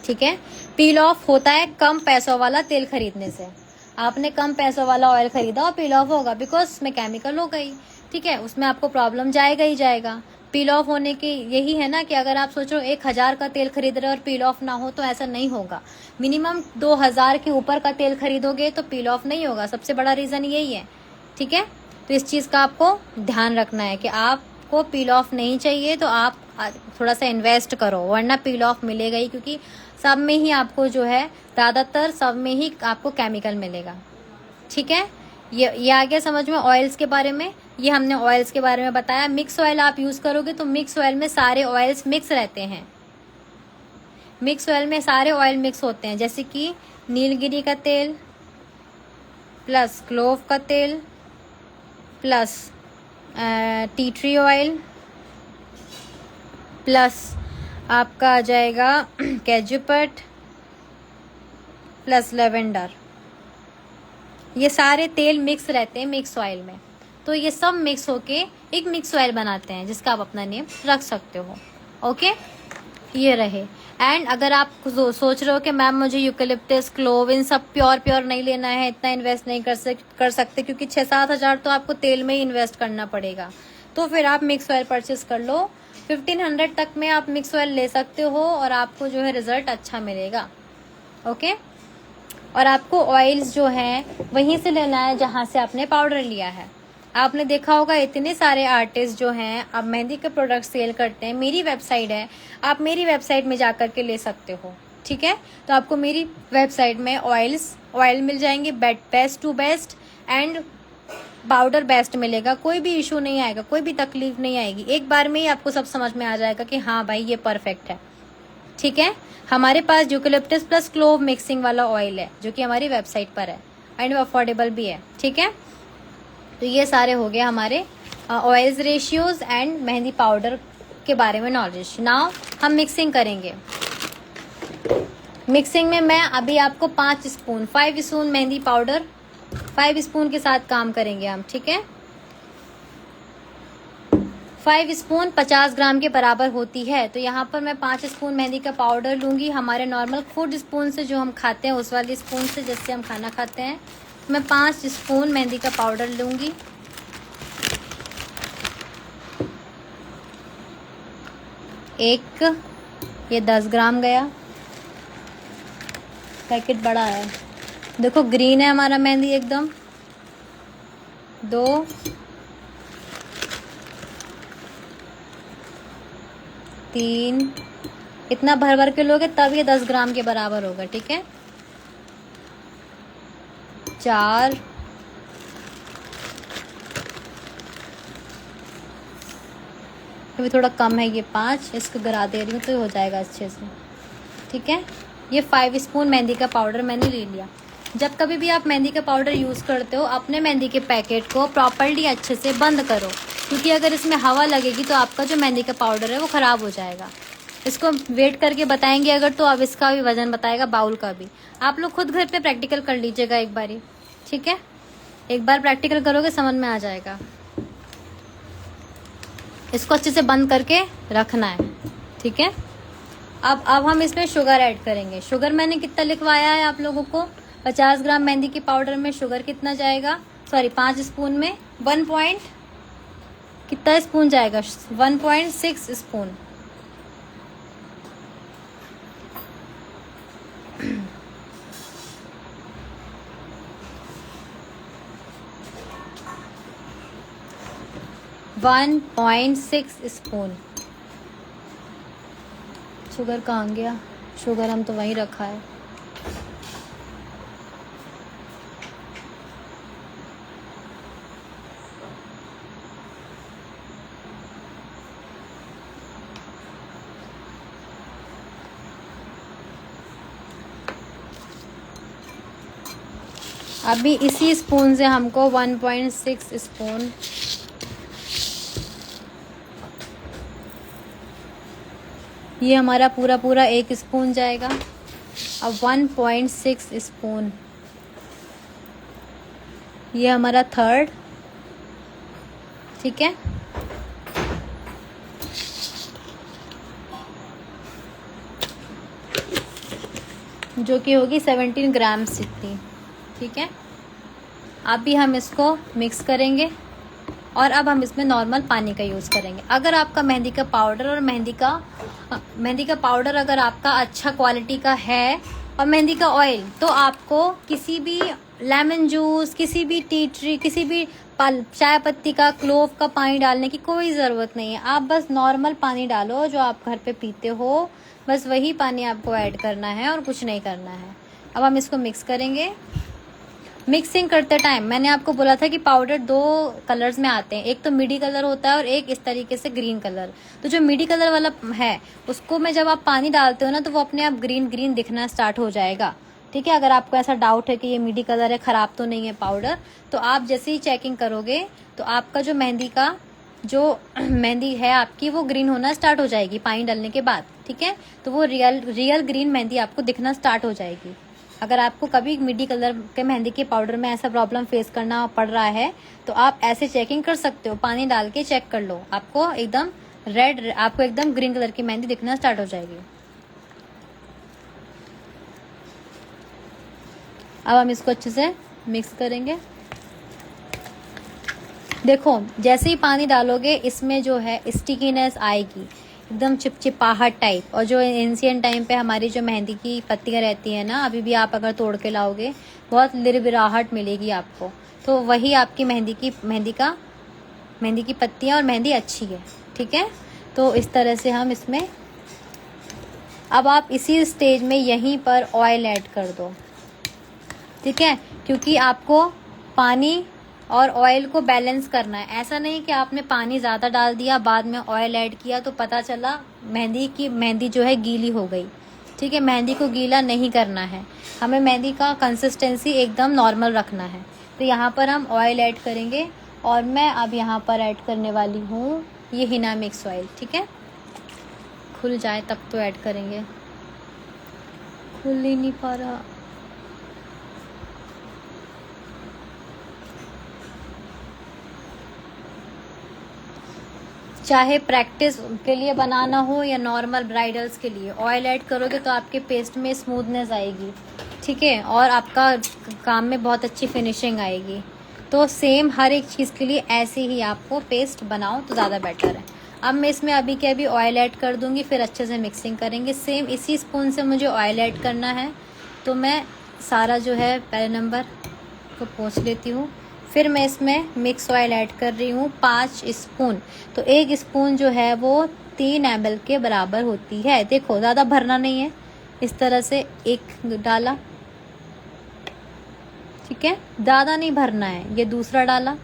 ठीक है। पील ऑफ होता है कम पैसों वाला तेल खरीदने से। आपने कम पैसों वाला ऑयल खरीदा और पील ऑफ होगा, बिकॉज उसमें केमिकल हो गई, ठीक है। उसमें आपको प्रॉब्लम जाएगा ही जाएगा। पील ऑफ होने की यही है ना कि अगर आप सोचो 1000 का तेल खरीद रहे हो और पील ऑफ ना हो तो ऐसा नहीं होगा। मिनिमम 2000 के ऊपर का तेल खरीदोगे तो पील ऑफ नहीं होगा, सबसे बड़ा रीज़न यही है, ठीक है। तो इस चीज़ का आपको ध्यान रखना है कि आपको पील ऑफ नहीं चाहिए तो आप थोड़ा सा इन्वेस्ट करो, वरना पील ऑफ मिलेगा ही, क्योंकि सब में ही आपको जो है, ज़्यादातर सब में ही आपको केमिकल मिलेगा, ठीक है। ये आ गया समझ में ऑयल्स के बारे में। ये हमने ऑयल्स के बारे में बताया। मिक्स ऑयल आप यूज़ करोगे तो मिक्स ऑयल में सारे ऑयल्स मिक्स रहते हैं, मिक्स ऑयल में सारे ऑयल मिक्स होते हैं, जैसे कि नीलगिरी का तेल प्लस क्लोव का तेल plus tea tree oil plus आपका आ जाएगा कैजुपट प्लस लेवेंडर। ये सारे तेल मिक्स रहते हैं मिक्स ऑयल में। तो ये सब मिक्स होके एक मिक्स ऑयल बनाते हैं, जिसका आप अपना नेम रख सकते हो, ओके। ये रहे। एंड अगर आप सोच रहे हो कि मैम मुझे यूकेलिप्टस क्लोव इन सब प्योर नहीं लेना है, इतना इन्वेस्ट नहीं कर सकते क्योंकि 6-7 हज़ार तो आपको तेल में ही इन्वेस्ट करना पड़ेगा, तो फिर आप मिक्स ऑयल परचेस कर लो। 1500 तक में आप मिक्स ऑयल ले सकते हो और आपको जो है रिजल्ट अच्छा मिलेगा, ओके। और आपको ऑयल्स जो है वहीं से लेना है जहाँ से आपने पाउडर लिया है। आपने देखा होगा इतने सारे आर्टिस्ट जो हैं अब मेहंदी के प्रोडक्ट सेल करते हैं। मेरी वेबसाइट है, आप मेरी वेबसाइट में जाकर के ले सकते हो, ठीक है। तो आपको मेरी वेबसाइट में ऑयल मिल जाएंगे, best to best and powder best मिलेगा। कोई भी इशू नहीं आएगा, कोई भी तकलीफ नहीं आएगी, एक बार में ही आपको सब समझ में आ जाएगा कि हाँ भाई ये परफेक्ट है, ठीक है। हमारे पास यूकेलिप्टस प्लस क्लोव मिक्सिंग वाला ऑयल है जो कि हमारी वेबसाइट पर है एंड अफोर्डेबल भी है, ठीक है। तो ये सारे हो गए हमारे oils ratios and mehndi powder के बारे में नॉलेज। नाउ हम मिक्सिंग करेंगे। मिक्सिंग में मैं अभी आपको 5 स्पून मेहंदी पाउडर 5 स्पून के साथ काम करेंगे हम, ठीक है। 5 स्पून 50 ग्राम के बराबर होती है, तो यहाँ पर मैं 5 स्पून मेहंदी का पाउडर लूँगी। हमारे नॉर्मल फूड स्पून से जो हम खाते हैं उस वाली स्पून से जिससे हम खाना खाते हैं, मैं 5 स्पून मेहंदी का पाउडर लूँगी। ये 10 ग्राम गया, पैकेट बड़ा है, देखो ग्रीन है हमारा मेहंदी एकदम। 2 3 इतना भर के लोगे तब ये 10 ग्राम के बराबर होगा, ठीक है। 4 अभी थोड़ा कम है, ये 5 इसको गिरा दे रही हूँ तो हो जाएगा अच्छे से, ठीक है। ये 5 स्पून मेहंदी का पाउडर मैंने ले लिया। जब कभी भी आप मेहंदी का पाउडर यूज़ करते हो अपने मेहंदी के पैकेट को प्रॉपर्ली अच्छे से बंद करो, क्योंकि अगर इसमें हवा लगेगी तो आपका जो मेहंदी का पाउडर है वो ख़राब हो जाएगा। इसको वेट करके बताएंगे अगर, तो अब इसका भी वजन बताएगा, बाउल का भी। आप लोग खुद घर पे प्रैक्टिकल कर लीजिएगा एक बारी, ठीक है। एक बार प्रैक्टिकल करोगे समझ में आ जाएगा। इसको अच्छे से बंद करके रखना है, ठीक है। अब हम इसमें शुगर ऐड करेंगे। शुगर मैंने कितना लिखवाया है आप लोगों को, 50 ग्राम मेहंदी की पाउडर में शुगर कितना जाएगा, सॉरी 5 स्पून में 1 पॉइंट कितना स्पून जाएगा, 1.6 स्पून। One 1.6 spoon. शुगर कहाँ गया, शुगर हम तो वहीं रखा है। अभी इसी स्पून से हमको 1.6 स्पून ये हमारा पूरा 1 स्पून जाएगा। अब 1.6 स्पून ये हमारा थर्ड, ठीक है। जो कि होगी 17 ग्राम जितनी, ठीक है। अभी हम इसको मिक्स करेंगे और अब हम इसमें नॉर्मल पानी का यूज़ करेंगे। अगर आपका मेहंदी का पाउडर और मेहंदी का पाउडर अगर आपका अच्छा क्वालिटी का है और मेहंदी का ऑयल, तो आपको किसी भी लेमन जूस, किसी भी टी ट्री, किसी भी चाय पत्ती का, क्लोव का पानी डालने की कोई ज़रूरत नहीं है। आप बस नॉर्मल पानी डालो जो आप घर पे पीते हो, बस वही पानी आपको ऐड करना है और कुछ नहीं करना है। अब हम इसको मिक्स करेंगे। मिक्सिंग करते टाइम मैंने आपको बोला था कि पाउडर 2 कलर्स में आते हैं, एक तो मिडी कलर होता है और एक इस तरीके से ग्रीन कलर। तो जो मिडी कलर वाला है उसको में जब आप पानी डालते हो ना, तो वो अपने आप ग्रीन ग्रीन दिखना स्टार्ट हो जाएगा, ठीक है। अगर आपको ऐसा डाउट है कि ये मिडी कलर है, ख़राब तो नहीं है पाउडर, तो आप जैसे ही चेकिंग करोगे तो आपका जो मेहंदी है आपकी, वो ग्रीन होना स्टार्ट हो जाएगी पानी डालने के बाद, ठीक है। तो वो रियल ग्रीन मेहंदी आपको दिखना स्टार्ट हो जाएगी। अगर आपको कभी मिडी कलर के मेहंदी के पाउडर में ऐसा प्रॉब्लम फेस करना पड़ रहा है, तो आप ऐसे चेकिंग कर सकते हो, पानी डाल के चेक कर लो, आपको एकदम ग्रीन कलर की मेहंदी दिखना स्टार्ट हो जाएगी। अब हम इसको अच्छे से मिक्स करेंगे। देखो जैसे ही पानी डालोगे इसमें जो है स्टिकीनेस आएगी, एकदम चिपचिपाहट टाइप। और जो एंशियंट टाइम पे हमारी जो मेहंदी की पत्तियां रहती है ना, अभी भी आप अगर तोड़ के लाओगे बहुत लिरबिराहट मिलेगी आपको। तो वही आपकी मेहंदी की पत्तियां और मेहंदी अच्छी है, ठीक है। तो इस तरह से हम इसमें, अब आप इसी स्टेज में यहीं पर ऑयल ऐड कर दो, ठीक है, क्योंकि आपको पानी और ऑयल को बैलेंस करना है। ऐसा नहीं कि आपने पानी ज़्यादा डाल दिया, बाद में ऑयल ऐड किया तो पता चला मेहंदी जो है गीली हो गई, ठीक है। मेहंदी को गीला नहीं करना है, हमें मेहंदी का कंसिस्टेंसी एकदम नॉर्मल रखना है। तो यहाँ पर हम ऑयल ऐड करेंगे और मैं अब यहाँ पर ऐड करने वाली हूँ ये हिना मिक्स ऑयल, ठीक है। खुल जाए तब तो ऐड करेंगे, खुल ही नहीं पा रहा। चाहे प्रैक्टिस के लिए बनाना हो या नॉर्मल ब्राइडल्स के लिए, ऑयल ऐड करोगे तो आपके पेस्ट में स्मूथनेस आएगी, ठीक है, और आपका काम में बहुत अच्छी फिनिशिंग आएगी। तो सेम हर एक चीज़ के लिए ऐसे ही आपको पेस्ट बनाओ तो ज़्यादा बेटर है। अब मैं इसमें अभी के अभी ऑयल ऐड कर दूंगी, फिर अच्छे से मिक्सिंग करेंगे। सेम इसी स्पून से मुझे ऑयल ऐड करना है, तो मैं सारा जो है पहले नंबर को पोंछ लेती हूँ। फिर मैं इसमें मिक्स ऑयल ऐड कर रही हूँ 5 स्पून। तो 1 स्पून जो है वो 3 ml के बराबर होती है। देखो ज़्यादा भरना नहीं है, इस तरह से 1 डाला, ठीक है, ज़्यादा नहीं भरना है। ये दूसरा डाला,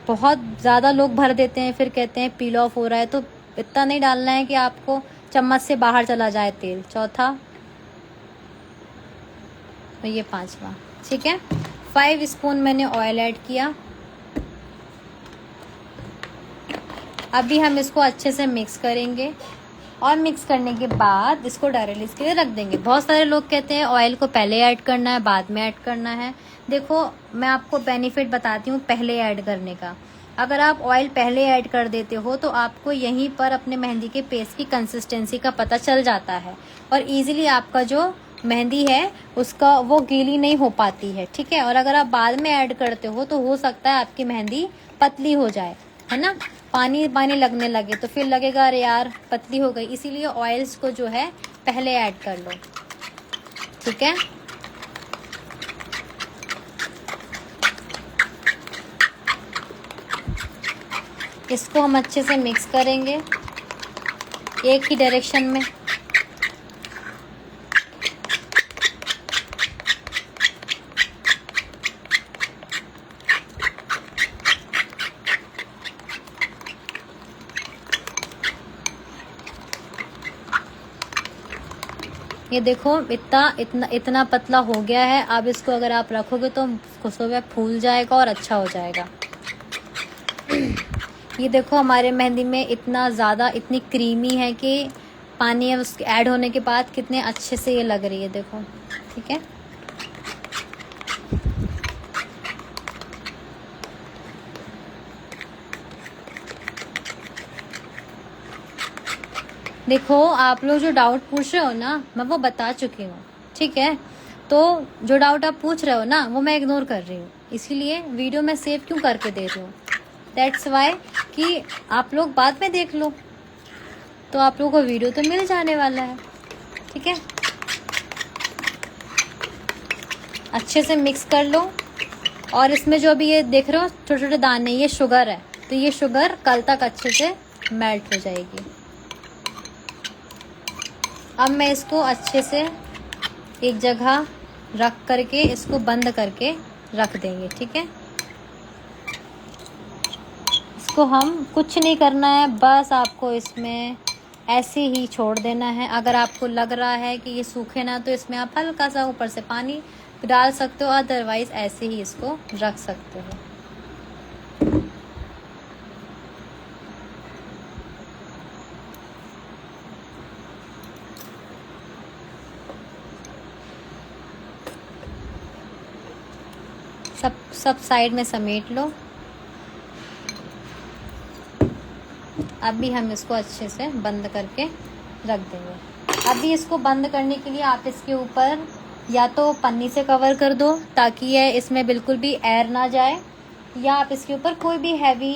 बहुत ज़्यादा लोग भर देते हैं, फिर कहते हैं पील ऑफ हो रहा है, तो इतना नहीं डालना है कि आपको चम्मच से बाहर चला जाए तेल। चौथा, तो ये 5वां, ठीक है। 5 स्पून मैंने ऑयल ऐड किया। अभी हम इसको अच्छे से मिक्स करेंगे और मिक्स करने के बाद इसको डायरेक्टली इसके लिए रख देंगे। बहुत सारे लोग कहते हैं ऑयल को पहले ऐड करना है, बाद में ऐड करना है। देखो मैं आपको बेनिफिट बताती हूँ पहले ऐड करने का। अगर आप ऑयल पहले ऐड कर देते हो तो आपको यहीं पर अपने मेहंदी के पेस्ट की कंसिस्टेंसी का पता चल जाता है और इजीली आपका जो मेहंदी है उसका वो गीली नहीं हो पाती है, ठीक है। और अगर आप बाद में ऐड करते हो तो हो सकता है आपकी मेहंदी पतली हो जाए, है ना, पानी पानी लगने लगे तो फिर लगेगा अरे यार पतली हो गई। इसीलिए ऑयल्स को जो है पहले ऐड कर लो, ठीक है। इसको हम अच्छे से मिक्स करेंगे एक ही डायरेक्शन में। ये देखो इतना पतला हो गया है। अब इसको अगर आप रखोगे तो खुशबू फूल जाएगा और अच्छा हो जाएगा। ये देखो हमारे मेहंदी में इतना ज़्यादा इतनी क्रीमी है कि पानी उसके ऐड होने के बाद कितने अच्छे से ये लग रही है, देखो, ठीक है। देखो आप लोग जो डाउट पूछ रहे हो ना मैं वो बता चुकी हूँ, ठीक है। तो जो डाउट आप पूछ रहे हो ना वो मैं इग्नोर कर रही हूँ, इसीलिए वीडियो में सेव क्यों करके दे रही हूँ। दैट्स वाई कि आप लोग बाद में देख लो तो आप लोगों को वीडियो तो मिल जाने वाला है, ठीक है। अच्छे से मिक्स कर लो। और इसमें जो अभी ये देख रहे हो छोटे छोटे दाने, ये शुगर है, तो ये शुगर कल तक अच्छे से मेल्ट हो जाएगी। अब मैं इसको अच्छे से एक जगह रख करके इसको बंद करके रख देंगे, ठीक है। इसको हम कुछ नहीं करना है, बस आपको इसमें ऐसे ही छोड़ देना है। अगर आपको लग रहा है कि ये सूखे ना तो इसमें आप हल्का सा ऊपर से पानी डाल सकते हो, अदरवाइज ऐसे ही इसको रख सकते हो। सब साइड में समेट लो। अभी हम इसको अच्छे से बंद करके रख देंगे। अभी इसको बंद करने के लिए आप इसके ऊपर या तो पन्नी से कवर कर दो ताकि ये इसमें बिल्कुल भी एयर ना जाए, या आप इसके ऊपर कोई भी हैवी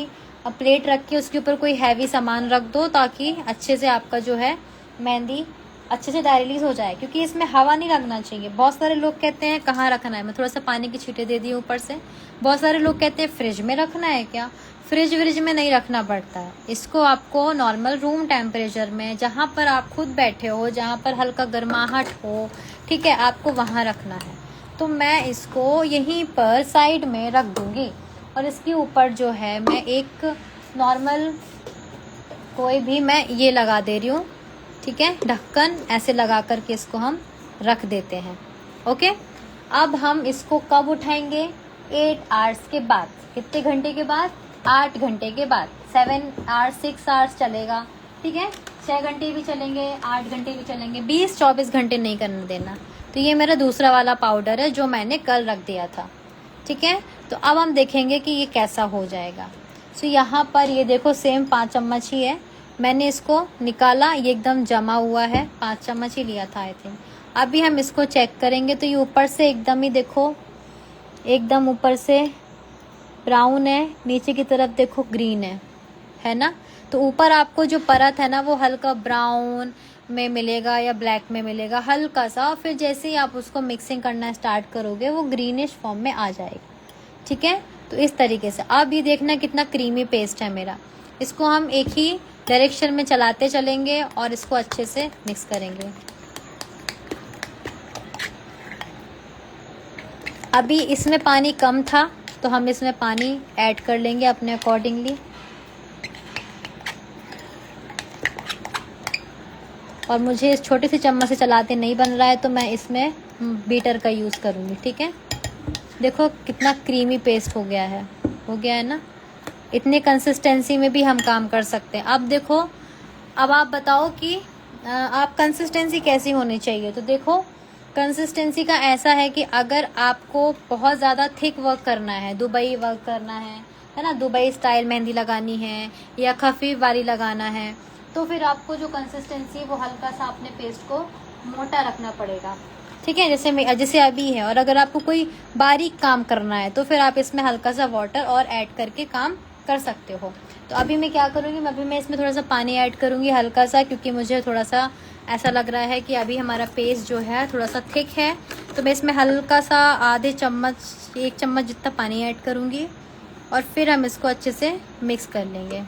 प्लेट रख के उसके ऊपर कोई हैवी सामान रख दो ताकि अच्छे से आपका जो है मेहंदी अच्छे से ड्राई रिलीज हो जाए, क्योंकि इसमें हवा नहीं लगना चाहिए। बहुत सारे लोग कहते हैं कहाँ रखना है, मैं थोड़ा सा पानी की छींटे दे दी ऊपर से। बहुत सारे लोग कहते हैं फ्रिज में रखना है क्या, फ्रिज में नहीं रखना पड़ता है। इसको आपको नॉर्मल रूम टेम्परेचर में, जहाँ पर आप खुद बैठे हो, जहाँ पर हल्का गर्माहट हो, ठीक है, आपको वहाँ रखना है। तो मैं इसको यहीं पर साइड में रख दूँगी और इसके ऊपर जो है मैं एक नॉर्मल कोई भी मैं ये लगा दे रही हूँ, ठीक है, ढक्कन ऐसे लगा करके इसको हम रख देते हैं। ओके, अब हम इसको कब उठाएंगे? 8 आवर्स के बाद। कितने घंटे के बाद? 8 घंटे के बाद। 7 आवर्स 6 आवर्स चलेगा, ठीक है, 6 घंटे भी चलेंगे, 8 घंटे भी चलेंगे, 20-24 घंटे नहीं करने देना। तो ये मेरा दूसरा वाला पाउडर है जो मैंने कल रख दिया था, ठीक है। तो अब हम देखेंगे कि ये कैसा हो जाएगा। सो यहाँ पर ये देखो सेम 5 चम्मच ही है, मैंने इसको निकाला, ये एकदम जमा हुआ है, 5 चम्मच ही लिया था आई थिंक। अभी हम इसको चेक करेंगे तो ये ऊपर से एकदम ही देखो, एकदम ऊपर से ब्राउन है, नीचे की तरफ देखो ग्रीन है ना। तो ऊपर आपको जो परत है ना वो हल्का ब्राउन में मिलेगा या ब्लैक में मिलेगा हल्का सा, फिर जैसे ही आप उसको मिक्सिंग करना स्टार्ट करोगे वो ग्रीनिश फॉर्म में आ जाएगी, ठीक है। तो इस तरीके से अब ये देखना कितना क्रीमी पेस्ट है मेरा। इसको हम एक ही डायरेक्शन में चलाते चलेंगे और इसको अच्छे से मिक्स करेंगे। अभी इसमें पानी कम था तो हम इसमें पानी ऐड कर लेंगे अपने अकॉर्डिंगली। और मुझे इस छोटी सी चम्मच से चलाते नहीं बन रहा है तो मैं इसमें बीटर का यूज़ करूँगी, ठीक है। देखो कितना क्रीमी पेस्ट हो गया है ना। इतने कंसिस्टेंसी में भी हम काम कर सकते हैं। अब देखो, अब आप बताओ कि आप कंसिस्टेंसी कैसी होनी चाहिए। तो देखो कंसिस्टेंसी का ऐसा है कि अगर आपको बहुत ज़्यादा थिक वर्क करना है, दुबई वर्क करना है, है ना, दुबई स्टाइल मेहंदी लगानी है या खफीफ वाली लगाना है, तो फिर आपको जो कंसिस्टेंसी है वो हल्का सा अपने पेस्ट को मोटा रखना पड़ेगा, ठीक है, जैसे अभी है। और अगर आपको कोई बारीक काम करना है तो फिर आप इसमें हल्का सा वाटर और ऐड करके काम कर सकते हो। तो अभी मैं क्या करूँगी, अभी मैं इसमें थोड़ा सा पानी ऐड करूँगी हल्का सा, क्योंकि मुझे थोड़ा सा ऐसा लग रहा है कि अभी हमारा पेस्ट जो है थोड़ा सा थिक है। तो मैं इसमें हल्का सा आधे चम्मच, 1 चम्मच जितना पानी ऐड करूँगी और फिर हम इसको अच्छे से मिक्स कर लेंगे,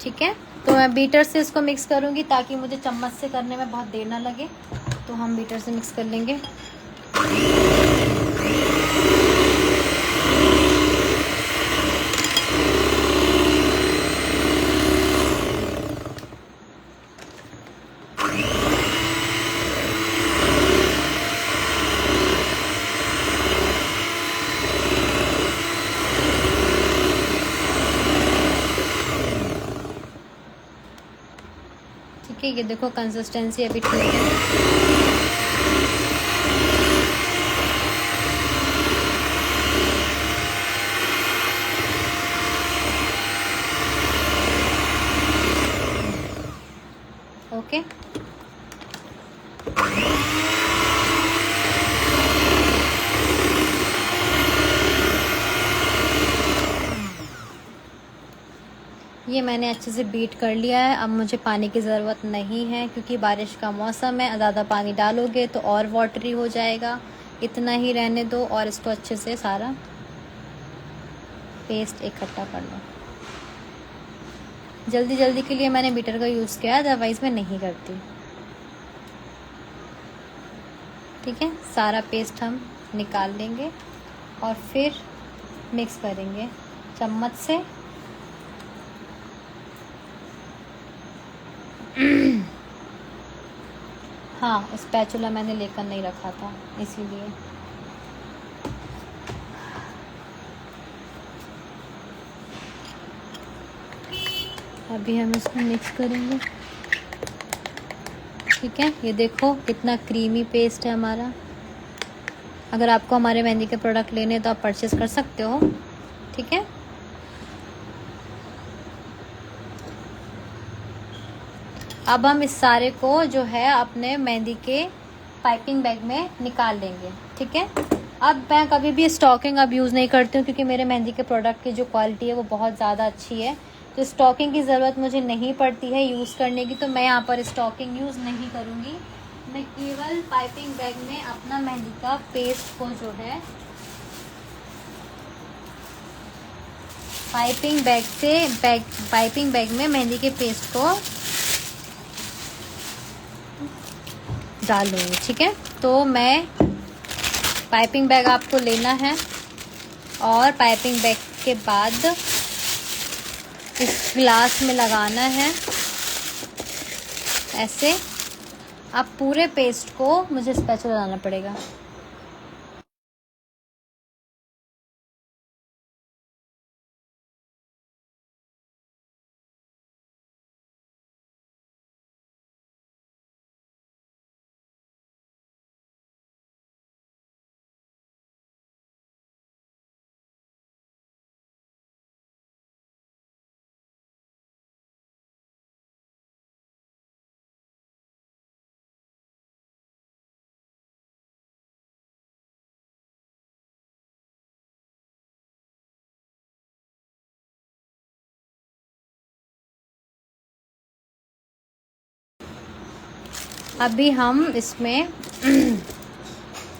ठीक है। तो मैं बीटर से इसको मिक्स करूँगी ताकि मुझे चम्मच से करने में बहुत देर ना लगे। तो हम बीटर से मिक्स कर लेंगे। ठीक है, ये देखो कंसिस्टेंसी अभी ठीक है। ओके, ये मैंने अच्छे से बीट कर लिया है। अब मुझे पानी की ज़रूरत नहीं है क्योंकि बारिश का मौसम है, ज़्यादा पानी डालोगे तो और वाटरी हो जाएगा। इतना ही रहने दो और इसको अच्छे से सारा पेस्ट इकट्ठा कर लो। जल्दी जल्दी के लिए मैंने बीटर का यूज़ किया, अदरवाइज़ मैं नहीं करती, ठीक है। सारा पेस्ट हम निकाल लेंगे और फिर मिक्स करेंगे चम्मच से। हाँ, स्पैचुला मैंने लेकर नहीं रखा था इसीलिए। अभी हम इसको मिक्स करेंगे, ठीक है। ये देखो कितना क्रीमी पेस्ट है हमारा। अगर आपको हमारे मेहंदी के प्रोडक्ट लेने तो आप परचेज़ कर सकते हो, ठीक है। अब हम इस सारे को जो है अपने मेहंदी के पाइपिंग बैग में निकाल लेंगे, ठीक है। अब मैं कभी भी स्टॉकिंग अब यूज़ नहीं करती हूँ क्योंकि मेरे मेहंदी के प्रोडक्ट की जो क्वालिटी है वो बहुत ज़्यादा अच्छी है, तो स्टॉकिंग की ज़रूरत मुझे नहीं पड़ती है यूज़ करने की। तो मैं यहाँ पर स्टॉकिंग यूज़ नहीं करूँगी, मैं केवल पाइपिंग बैग में अपना मेहंदी का पेस्ट को जो है पाइपिंग बैग में मेहंदी के पेस्ट को डाल लूँगी, ठीक है। तो मैं पाइपिंग बैग आपको लेना है और पाइपिंग बैग के बाद इस ग्लास में लगाना है ऐसे। अब पूरे पेस्ट को मुझे स्पैचुला लाना पड़ेगा। अभी हम इसमें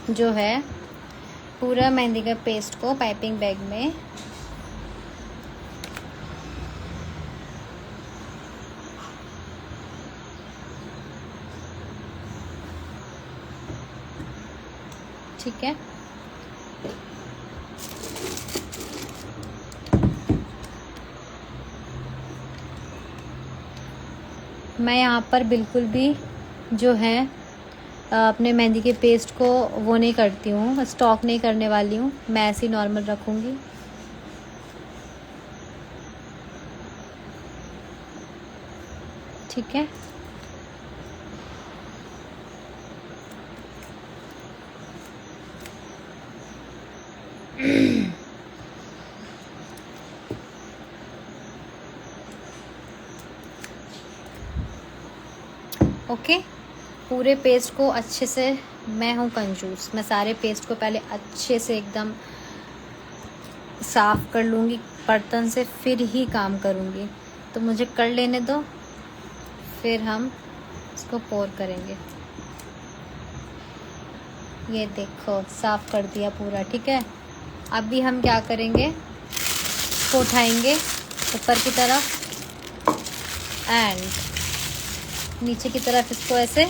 जो है पूरा मेहंदी का पेस्ट को पाइपिंग बैग में ठीक है मैं यहाँ पर बिल्कुल भी जो है अपने मेहंदी के पेस्ट को वो नहीं करती हूँ, स्टॉक नहीं करने वाली हूँ, मैं ऐसे ही नॉर्मल रखूँगी। ठीक है, ओके। पूरे पेस्ट को अच्छे से, मैं हूँ कंजूस, मैं सारे पेस्ट को पहले अच्छे से एकदम साफ कर लूँगी बर्तन से, फिर ही काम करूँगी। तो मुझे कर लेने दो, फिर हम इसको पोर करेंगे। ये देखो साफ कर दिया पूरा, ठीक है। अभी हम क्या करेंगे, इसको उठाएंगे ऊपर की तरफ एंड नीचे की तरफ, इसको ऐसे,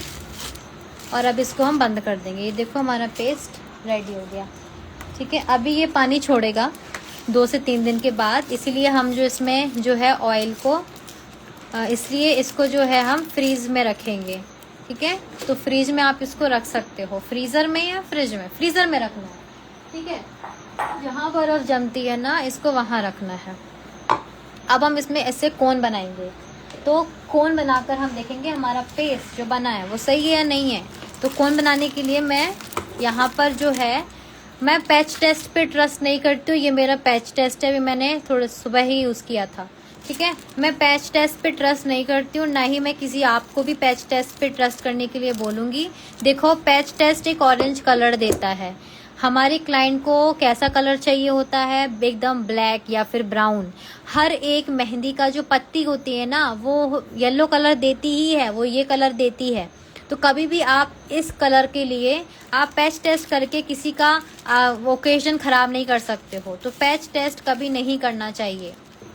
और अब इसको हम बंद कर देंगे। ये देखो हमारा पेस्ट रेडी हो गया, ठीक है। अभी ये पानी छोड़ेगा 2 से 3 दिन के बाद, इसीलिए हम जो इसमें जो है ऑयल को, इसलिए इसको जो है हम फ्रीज में रखेंगे, ठीक है। तो फ्रीज में आप इसको रख सकते हो, फ्रीज़र में या फ्रिज में, फ्रीज़र में रखना है, ठीक है। जहाँ बर्फ़ जमती है ना, इसको वहाँ रखना है। अब हम इसमें ऐसे कोन बनाएंगे, तो कोन बनाकर हम देखेंगे हमारा पेस्ट जो बना है वो सही है या नहीं है। तो कोन बनाने के लिए मैं यहाँ पर जो है, मैं पैच टेस्ट पे ट्रस्ट नहीं करती हूँ। ये मेरा पैच टेस्ट है, अभी मैंने थोड़ा सुबह ही यूज़ किया था, ठीक है। मैं पैच टेस्ट पे ट्रस्ट नहीं करती हूँ, ना ही मैं किसी आपको भी पैच टेस्ट पे ट्रस्ट करने के लिए बोलूँगी। देखो पैच टेस्ट एक ऑरेंज कलर देता है, हमारे क्लाइंट को कैसा कलर चाहिए होता है, एकदम ब्लैक या फिर ब्राउन। हर एक मेहंदी का जो पत्ती होती है ना, वो येलो कलर देती ही है, वो ये कलर देती है। तो कभी भी आप इस कलर के लिए आप पैच टेस्ट करके किसी का ओकेजन ख़राब नहीं कर सकते हो। तो पैच टेस्ट कभी नहीं करना चाहिए,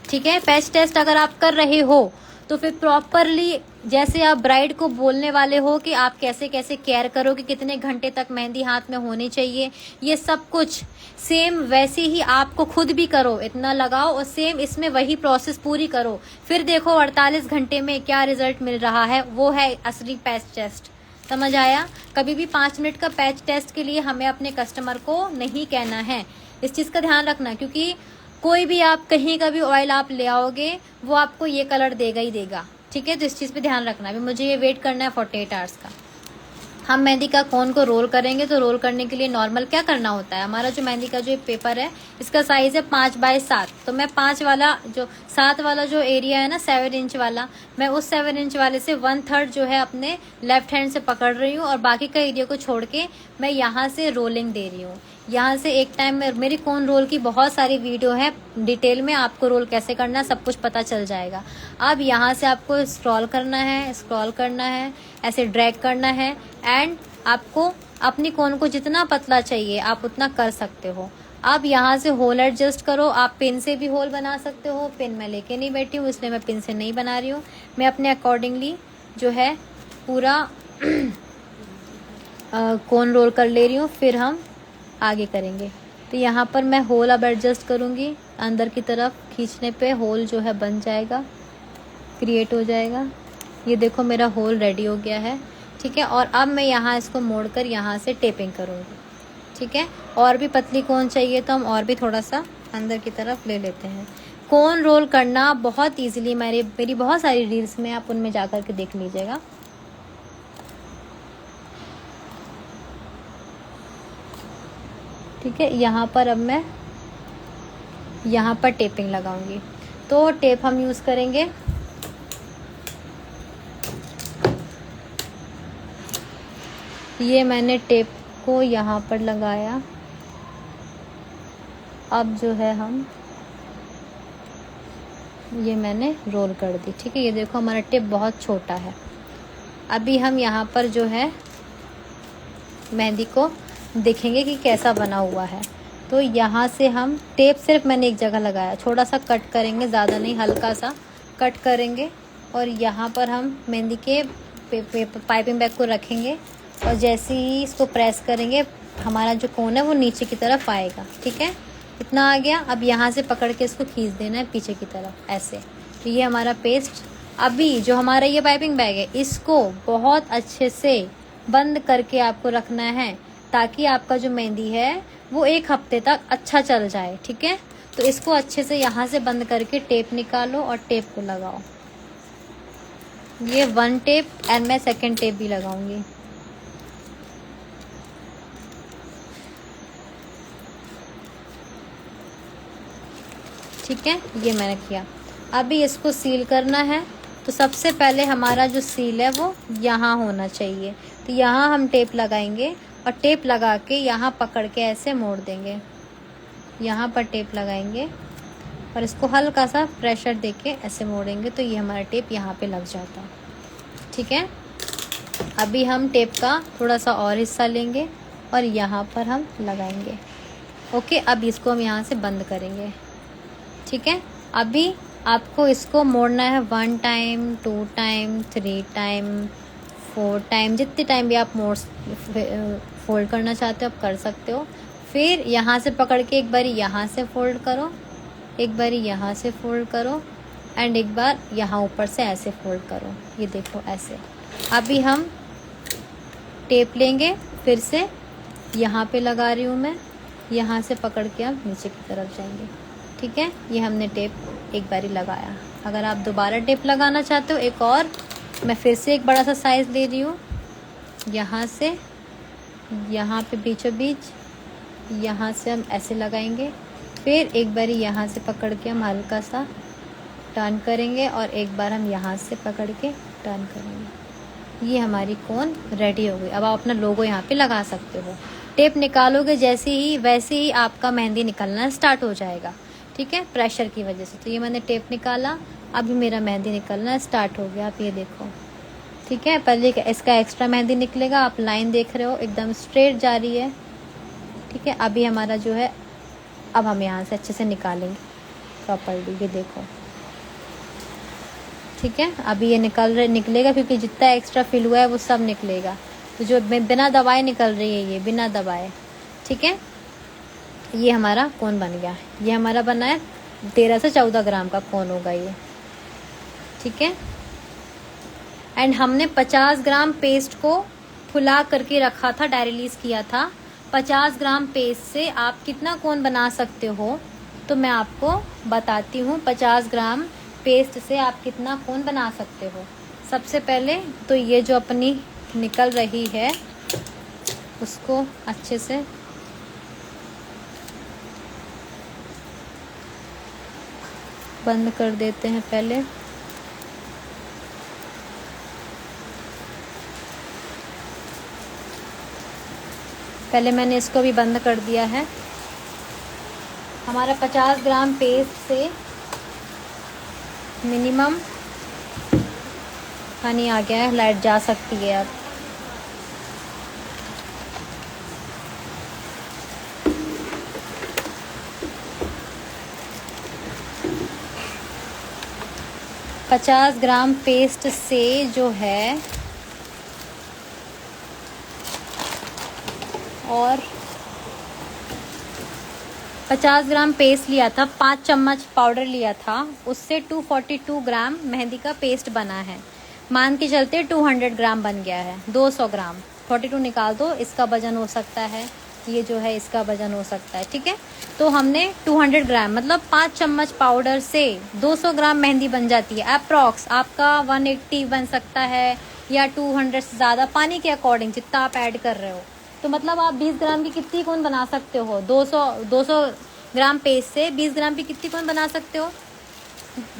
ठीक है। पैच टेस्ट अगर आप कर रहे हो तो फिर प्रॉपरली, जैसे आप ब्राइड को बोलने वाले हो कि आप कैसे कैसे केयर करो, कि कितने घंटे तक मेहंदी हाथ में होनी चाहिए, ये सब कुछ सेम वैसे ही आपको खुद भी करो, इतना लगाओ और सेम इसमें वही प्रोसेस पूरी करो। फिर देखो 48 घंटे में क्या रिजल्ट मिल रहा है, वो है असली पैच टेस्ट। समझ आया? कभी भी 5 मिनट का पैच टेस्ट के लिए हमें अपने कस्टमर को नहीं कहना है, इस चीज़ का ध्यान रखना। क्योंकि कोई भी आप कहीं का भी ऑयल आप ले आओगे, वो आपको ये कलर देगा ही देगा, ठीक है। तो इस चीज़ पे ध्यान रखना। अभी मुझे ये वेट करना है 48 आवर्स का। हम मेहंदी का कोन को रोल करेंगे, तो रोल करने के लिए नॉर्मल क्या करना होता है, हमारा जो मेहंदी का जो पेपर है, इसका साइज है 5 बाय 7। तो मैं 5 वाला, जो 7 वाला जो एरिया है ना, 7 इंच वाला, मैं उस 7 इंच वाले से 1/3 जो है अपने लेफ्ट हैंड से पकड़ रही हूँ, और बाकी का एरिया को छोड़ के मैं यहाँ से रोलिंग दे रही हूँ। यहाँ से एक टाइम में, मेरी कोन रोल की बहुत सारी वीडियो है, डिटेल में आपको रोल कैसे करना है सब कुछ पता चल जाएगा। अब यहाँ से आपको स्क्रॉल करना है, स्क्रॉल करना है, ऐसे ड्रैग करना है, एंड आपको अपनी कोन को जितना पतला चाहिए आप उतना कर सकते हो। अब यहाँ से होल एडजस्ट करो, आप पिन से भी होल बना सकते हो। पिन मैं लेके नहीं बैठी हूँ, इसलिए मैं पिन से नहीं बना रही हूँ। मैं अपने अकॉर्डिंगली जो है पूरा कोन रोल कर ले रही हूँ, फिर हम आगे करेंगे। तो यहाँ पर मैं होल अब एडजस्ट करूँगी, अंदर की तरफ खींचने पे होल जो है बन जाएगा, क्रिएट हो जाएगा। ये देखो मेरा होल रेडी हो गया है, ठीक है। और अब मैं यहाँ इसको मोड़कर यहाँ से टेपिंग करूँगी, ठीक है। और भी पतली कोन चाहिए तो हम और भी थोड़ा सा अंदर की तरफ ले लेते हैं। कोन रोल करना बहुत ईजिली मेरी बहुत सारी रील्स में, आप उनमें जा कर के देख लीजिएगा। ठीक है, यहाँ पर अब मैं यहाँ पर टेपिंग लगाऊंगी। तो टेप हम यूज़ करेंगे ये, मैंने टेप को यहाँ पर लगाया। अब जो है हम ये मैंने रोल कर दी, ठीक है। ये देखो हमारा टेप बहुत छोटा है। अभी हम यहाँ पर जो है मेहंदी को देखेंगे कि कैसा बना हुआ है। तो यहाँ से हम टेप सिर्फ मैंने एक जगह लगाया, थोड़ा सा कट करेंगे, ज़्यादा नहीं, हल्का सा कट करेंगे। और यहाँ पर हम मेहंदी के पाइपिंग बैग को रखेंगे, और जैसे ही इसको प्रेस करेंगे हमारा जो कोन है वो नीचे की तरफ आएगा, ठीक है। इतना आ गया। अब यहाँ से पकड़ के इसको खींच देना है पीछे की तरफ, ऐसे। तो ये हमारा पेस्ट। अभी जो हमारा ये पाइपिंग बैग है, इसको बहुत अच्छे से बंद करके आपको रखना है, ताकि आपका जो मेहंदी है वो 1 हफ्ते तक अच्छा चल जाए, ठीक है। तो इसको अच्छे से यहाँ से बंद करके टेप निकालो और टेप को लगाओ। ये 1 टेप एंड मैं 2nd टेप भी लगाऊंगी। ठीक है, ये मैंने किया। अभी इसको सील करना है, तो सबसे पहले हमारा जो सील है वो यहाँ होना चाहिए। तो यहाँ हम टेप लगाएंगे और टेप लगा के यहाँ पकड़ के ऐसे मोड़ देंगे। यहाँ पर टेप लगाएंगे और इसको हल्का सा प्रेशर देके ऐसे मोड़ेंगे तो ये हमारा टेप यहाँ पे लग जाता है। ठीक है, अभी हम टेप का थोड़ा सा और हिस्सा लेंगे और यहाँ पर हम लगाएंगे। ओके, अब इसको हम यहाँ से बंद करेंगे। ठीक है, अभी आपको इसको मोड़ना है 1 टाइम, 2 टाइम, 3 टाइम, 4 टाइम, जितने टाइम भी आप फोल्ड करना चाहते हो आप कर सकते हो। फिर यहाँ से पकड़ के एक बार यहाँ से फोल्ड करो, एक बार यहाँ से फोल्ड करो एंड एक बार यहाँ ऊपर से ऐसे फोल्ड करो। ये देखो ऐसे। अभी हम टेप लेंगे, फिर से यहाँ पे लगा रही हूँ मैं, यहाँ से पकड़ के हम नीचे की तरफ जाएंगे। ठीक है, ये हमने टेप एक बारी लगाया। अगर आप दोबारा टेप लगाना चाहते हो एक और, मैं फिर से एक बड़ा सा साइज़ ले रही हूँ, यहाँ से यहाँ पे बीचों बीच, यहाँ से हम ऐसे लगाएंगे। फिर एक बारी यहाँ से पकड़ के हम हल्का सा टर्न करेंगे और एक बार हम यहाँ से पकड़ के टर्न करेंगे। ये हमारी कोन रेडी हो गई। अब आप अपना लोगो यहाँ पे लगा सकते हो। टेप निकालोगे जैसे ही वैसे ही आपका मेहंदी निकलना स्टार्ट हो जाएगा। ठीक है, प्रेशर की वजह से। तो ये मैंने टेप निकाला, अभी मेरा मेहंदी निकलना स्टार्ट हो गया। आप ये देखो। ठीक है, पहले इसका एक्स्ट्रा मेहंदी निकलेगा। आप लाइन देख रहे हो एकदम स्ट्रेट जा रही है। ठीक है, अभी हमारा जो है, अब हम यहाँ से अच्छे से निकालेंगे प्रॉपर्ली। ये देखो। ठीक है, अभी ये निकलेगा क्योंकि जितना एक्स्ट्रा फिल हुआ है वो सब निकलेगा। तो जो बिना दबाए निकल रही है, ये बिना दबाए। ठीक है, ये हमारा कोन बन गया। ये हमारा बना है 13 से 14 ग्राम का कोन होगा ये। ठीक है, एंड हमने 50 ग्राम पेस्ट को फुला करके रखा था, डायरी रिलीज किया था। 50 ग्राम पेस्ट से आप कितना कोन बना सकते हो तो मैं आपको बताती हूँ। 50 ग्राम पेस्ट से आप कितना कोन बना सकते हो। सबसे पहले तो ये जो अपनी निकल रही है उसको अच्छे से बंद कर देते हैं पहले। पहले मैंने इसको भी बंद कर दिया है। हमारा 50 ग्राम पेस्ट से मिनिमम पानी आ गया है, लाइट जा सकती है अब। पचास ग्राम पेस्ट से जो है और 50 ग्राम पेस्ट लिया था, 5 चम्मच पाउडर लिया था, उससे 242 ग्राम मेहंदी का पेस्ट बना है। मान के चलते 200 ग्राम बन गया है। 200 ग्राम 42 निकाल दो, इसका वजन हो सकता है, ये जो है इसका वजन हो सकता है। ठीक है, तो हमने 200 ग्राम मतलब 5 चम्मच पाउडर से 200 ग्राम मेहंदी बन जाती है। अप्रॉक्स आपका 180 बन सकता है या 200 से ज़्यादा, पानी के अकॉर्डिंग जितना आप ऐड कर रहे हो। तो मतलब आप 20 ग्राम की कितनी कोन बना सकते हो? 200 ग्राम पेस्ट से 20 ग्राम की कितनी कोन बना सकते हो?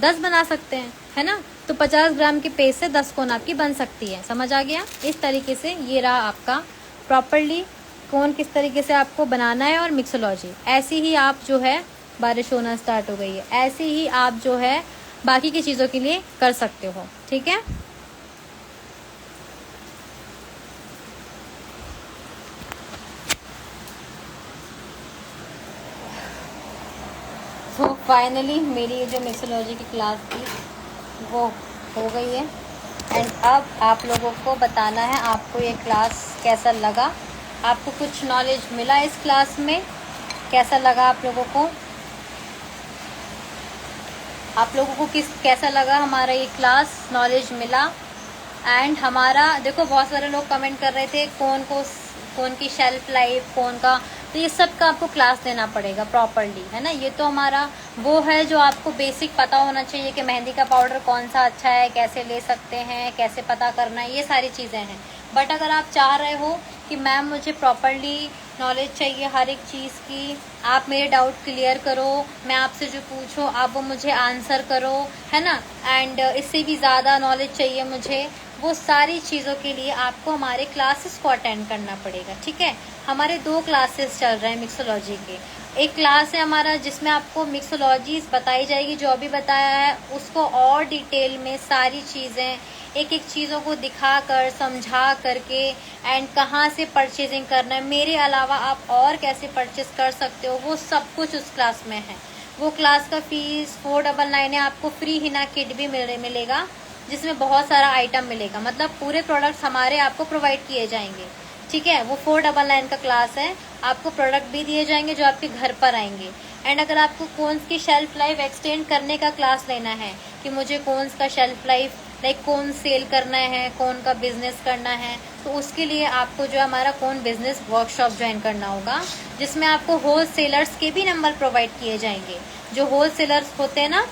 10 बना सकते हैं, है ना। तो 50 ग्राम की पेस्ट से 10 कोन आपकी बन सकती है। समझ आ गया? इस तरीके से ये रहा आपका प्रॉपरली कोन किस तरीके से आपको बनाना है। और मिक्सोलॉजी ऐसी ही आप जो है, बारिश होना स्टार्ट हो गई है, ऐसे ही आप जो है बाकी की चीज़ों के लिए कर सकते हो। ठीक है, तो फाइनली मेरी जो मिक्सोलॉजी की क्लास थी वो हो गई है। एंड अब आप लोगों को बताना है आपको ये क्लास कैसा लगा, आपको कुछ नॉलेज मिला इस क्लास में, कैसा लगा आप लोगों को, कैसा लगा हमारा ये क्लास, नॉलेज मिला। एंड हमारा देखो बहुत सारे लोग कमेंट कर रहे थे कौन की शेल्फ लाइफ, कौन का, तो ये सब का आपको क्लास देना पड़ेगा प्रॉपरली, है ना। ये तो हमारा वो है जो आपको बेसिक पता होना चाहिए कि मेहंदी का पाउडर कौन सा अच्छा है, कैसे ले सकते हैं, कैसे पता करना है, ये सारी चीज़ें हैं। बट अगर आप चाह रहे हो कि मैम मुझे प्रॉपरली नॉलेज चाहिए हर एक चीज़ की। आप मेरे डाउट क्लियर करो, मैं आपसे जो पूछो आप वो मुझे आंसर करो, है ना। एंड इससे भी ज़्यादा नॉलेज चाहिए मुझे, वो सारी चीज़ों के लिए आपको हमारे क्लासेस को अटेंड करना पड़ेगा, ठीक है। हमारे 2 क्लासेस चल रहे हैं मिक्सोलॉजी के। एक क्लास है हमारा जिसमें आपको मिक्सोलॉजीज बताई जाएगी, जो अभी बताया है उसको और डिटेल में सारी चीज़ें एक एक चीज़ों को दिखा कर समझा करके एंड कहाँ से परचेजिंग करना है, मेरे अलावा आप और कैसे परचेज कर सकते हो, वो सब कुछ उस क्लास में है। वो क्लास का फीस 499 है। आपको फ्री हिना किट भी मिलेगा जिसमें बहुत सारा आइटम मिलेगा, मतलब पूरे प्रोडक्ट्स हमारे आपको प्रोवाइड किए जाएंगे, ठीक है। वो 499 का क्लास है। आपको प्रोडक्ट भी दिए जाएंगे जो आपके घर पर आएंगे। एंड अगर आपको कोन्स की शेल्फ लाइफ एक्सटेंड करने का क्लास लेना है कि मुझे कोन्स का shelf life like cone sale करना है, कोन का बिजनेस करना है, तो उसके लिए आपको जो हमारा कोन बिजनेस वर्कशॉप ज्वाइन करना होगा, जिसमें आपको होल सेलर्स के भी नंबर प्रोवाइड किए जाएंगे। जो होल सेलर्स होते हैं ना,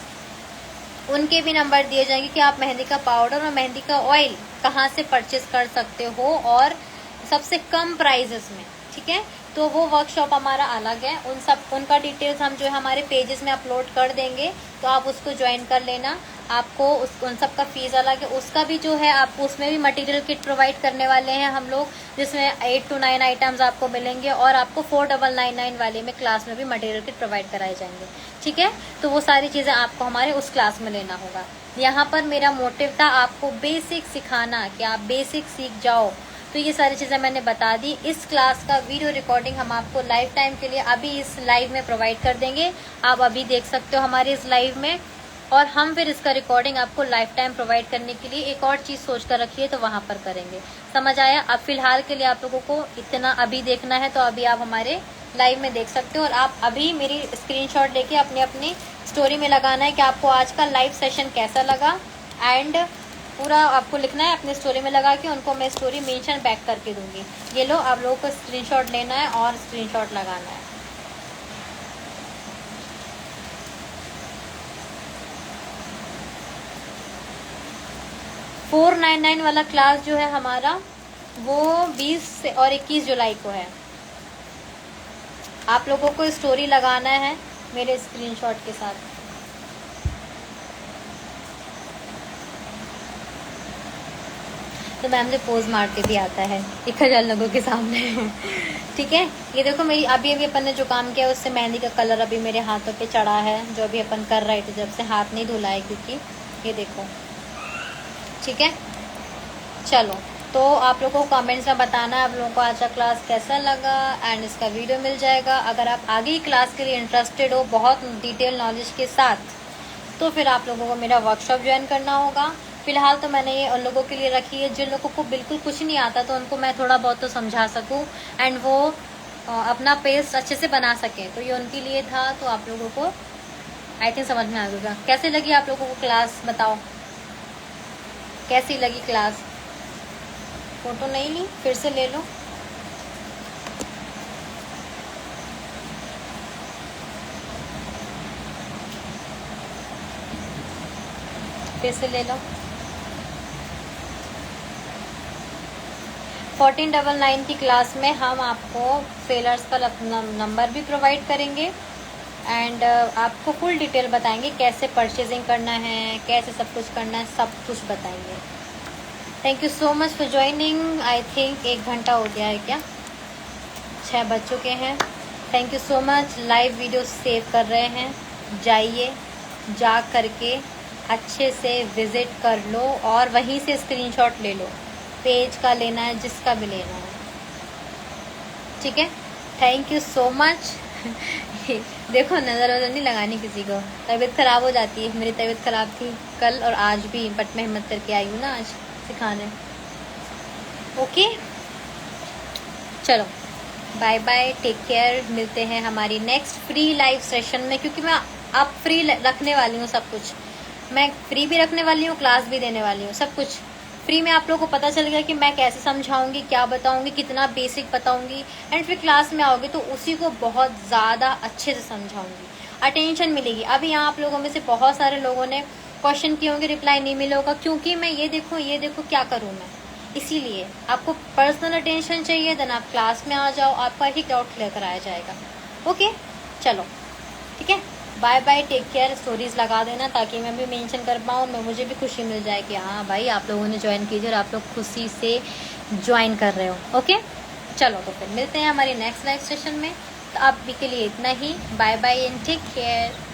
उनके भी नंबर दिए जाएंगे कि आप मेहंदी का पाउडर और मेहंदी का ऑयल कहाँ से परचेज कर सकते हो और सबसे कम प्राइजेस में, ठीक है। तो वो वर्कशॉप हमारा अलग है। उनका डिटेल्स हम जो है हमारे पेजेस में अपलोड कर देंगे, तो आप उसको ज्वाइन कर लेना। आपको उन सब का फीस अलग है। उसका भी जो है आपको उसमें भी मटेरियल किट प्रोवाइड करने वाले हैं हम लोग, जिसमें 8 to 9 आइटम्स आपको मिलेंगे और आपको 4999 वाले में क्लास में भी मटेरियल किट प्रोवाइड कराए जाएंगे, ठीक है। तो वो सारी चीज़ें आपको हमारे उस क्लास में लेना होगा। यहाँ पर मेरा मोटिव था आपको बेसिक सिखाना कि आप बेसिक सीख जाओ। तो ये सारी चीज़ें मैंने बता दी। इस क्लास का वीडियो रिकॉर्डिंग हम आपको लाइफ टाइम के लिए अभी इस लाइव में प्रोवाइड कर देंगे। आप अभी देख सकते हो हमारे इस लाइव में, और हम फिर इसका रिकॉर्डिंग आपको लाइफ टाइम प्रोवाइड करने के लिए एक और चीज़ सोच कर रखी है, तो वहाँ पर करेंगे। समझ आया? अब फिलहाल के लिए आप लोगों को इतना अभी देखना है, तो अभी आप हमारे लाइव में देख सकते हो। और आप अभी मेरी स्क्रीनशॉट लेके अपनी अपनी स्टोरी में लगाना है कि आपको आज का लाइव सेशन कैसा लगा, एंड पूरा आपको लिखना है अपने स्टोरी में लगा के, उनको मैं स्टोरी मेंशन बैक करके दूंगी। ये लो, आप लोगों को स्क्रीनशॉट लेना है और स्क्रीनशॉट लगाना है। $499 वाला क्लास जो है हमारा, वो 20 और 21 जुलाई को है। आप लोगों को स्टोरी लगाना है मेरे स्क्रीनशॉट के साथ। तो मैम से पोज मारते भी आता है 1000 लोगों के सामने ठीक है। ये देखो मेरी अभी अपन ने जो काम किया उससे मेहंदी का कलर अभी मेरे हाथों पे चढ़ा है, जो अभी अपन कर रहे थे, जब से हाथ नहीं धुला है क्योंकि ये देखो, ठीक है। चलो, तो आप लोगों को कमेंट्स में बताना आप लोगों को आज का क्लास कैसा लगा, एंड इसका वीडियो मिल जाएगा। अगर आप आगे की क्लास के लिए इंटरेस्टेड हो बहुत डिटेल नॉलेज के साथ, तो फिर आप लोगों को मेरा वर्कशॉप ज्वाइन करना होगा। फिलहाल तो मैंने ये उन लोगों के लिए रखी है जिन लोगों को बिल्कुल कुछ नहीं आता, तो उनको मैं थोड़ा बहुत तो समझा सकूं एंड वो अपना पेस्ट अच्छे से बना सकें, तो ये उनके लिए था। तो आप लोगों को आई थिंक समझ में आ गया। कैसे लगी आप लोगों को क्लास, बताओ कैसी लगी क्लास? फोटो नहीं ली, फिर से ले लो। फिर से ले लो। 1499 की क्लास में हम आपको सेलर्स का नंबर भी प्रोवाइड करेंगे, एंड आपको फुल डिटेल बताएंगे कैसे परचेजिंग करना है, कैसे सब कुछ करना है, सब कुछ बताएंगे। Thank you so much for joining. I think 1 घंटा हो गया है क्या, 6 बज चुके हैं। Thank you so much. Live video save कर रहे हैं, जाइए, जा करके अच्छे से विजिट कर लो और वहीं से स्क्रीनशॉट ले लो, पेज का लेना है, जिसका भी लेना है, ठीक है। Thank you so much. देखो, नज़र वजर नहीं लगानी किसी को, तबीयत ख़राब हो जाती है। मेरी तबीयत ख़राब थी कल और आज भी, बट मैं हिम्मत करके आई हूँ ना आज सिखाने। ओके, चलो बाय बाय, टेक केयर। मिलते हैं हमारी नेक्स्ट फ्री लाइव सेशन में, क्योंकि मैं अब फ्री रखने वाली हूँ सब कुछ। मैं फ्री भी रखने वाली हूँ, क्लास भी देने वाली हूँ, सब कुछ फ्री में। आप लोगों को पता चल गया कि मैं कैसे समझाऊंगी, क्या बताऊंगी, कितना बेसिक बताऊंगी, एंड फिर क्लास में आओगे तो उसी को बहुत ज़्यादा अच्छे से समझाऊंगी, अटेंशन मिलेगी। अभी यहाँ आप लोगों में से बहुत सारे लोगों ने क्वेश्चन किए होंगे, रिप्लाई नहीं मिला होगा, क्योंकि मैं ये देखो क्या करूँ मैं, इसीलिए आपको पर्सनल अटेंशन चाहिए, देन आप क्लास में आ जाओ, आपका ही डाउट क्लियर कराया जाएगा। ओके, चलो ठीक है, bye bye, take care. Stories लगा देना ताकि मैं भी मेंशन कर पाऊँ, मैं मुझे भी खुशी मिल जाए कि हाँ भाई आप लोगों ने ज्वाइन कीजिए और आप लोग खुशी से ज्वाइन कर रहे हो। ओके, चलो तो फिर मिलते हैं हमारी नेक्स्ट लाइव सेशन में। तो आप भी के लिए इतना ही, bye bye and take care.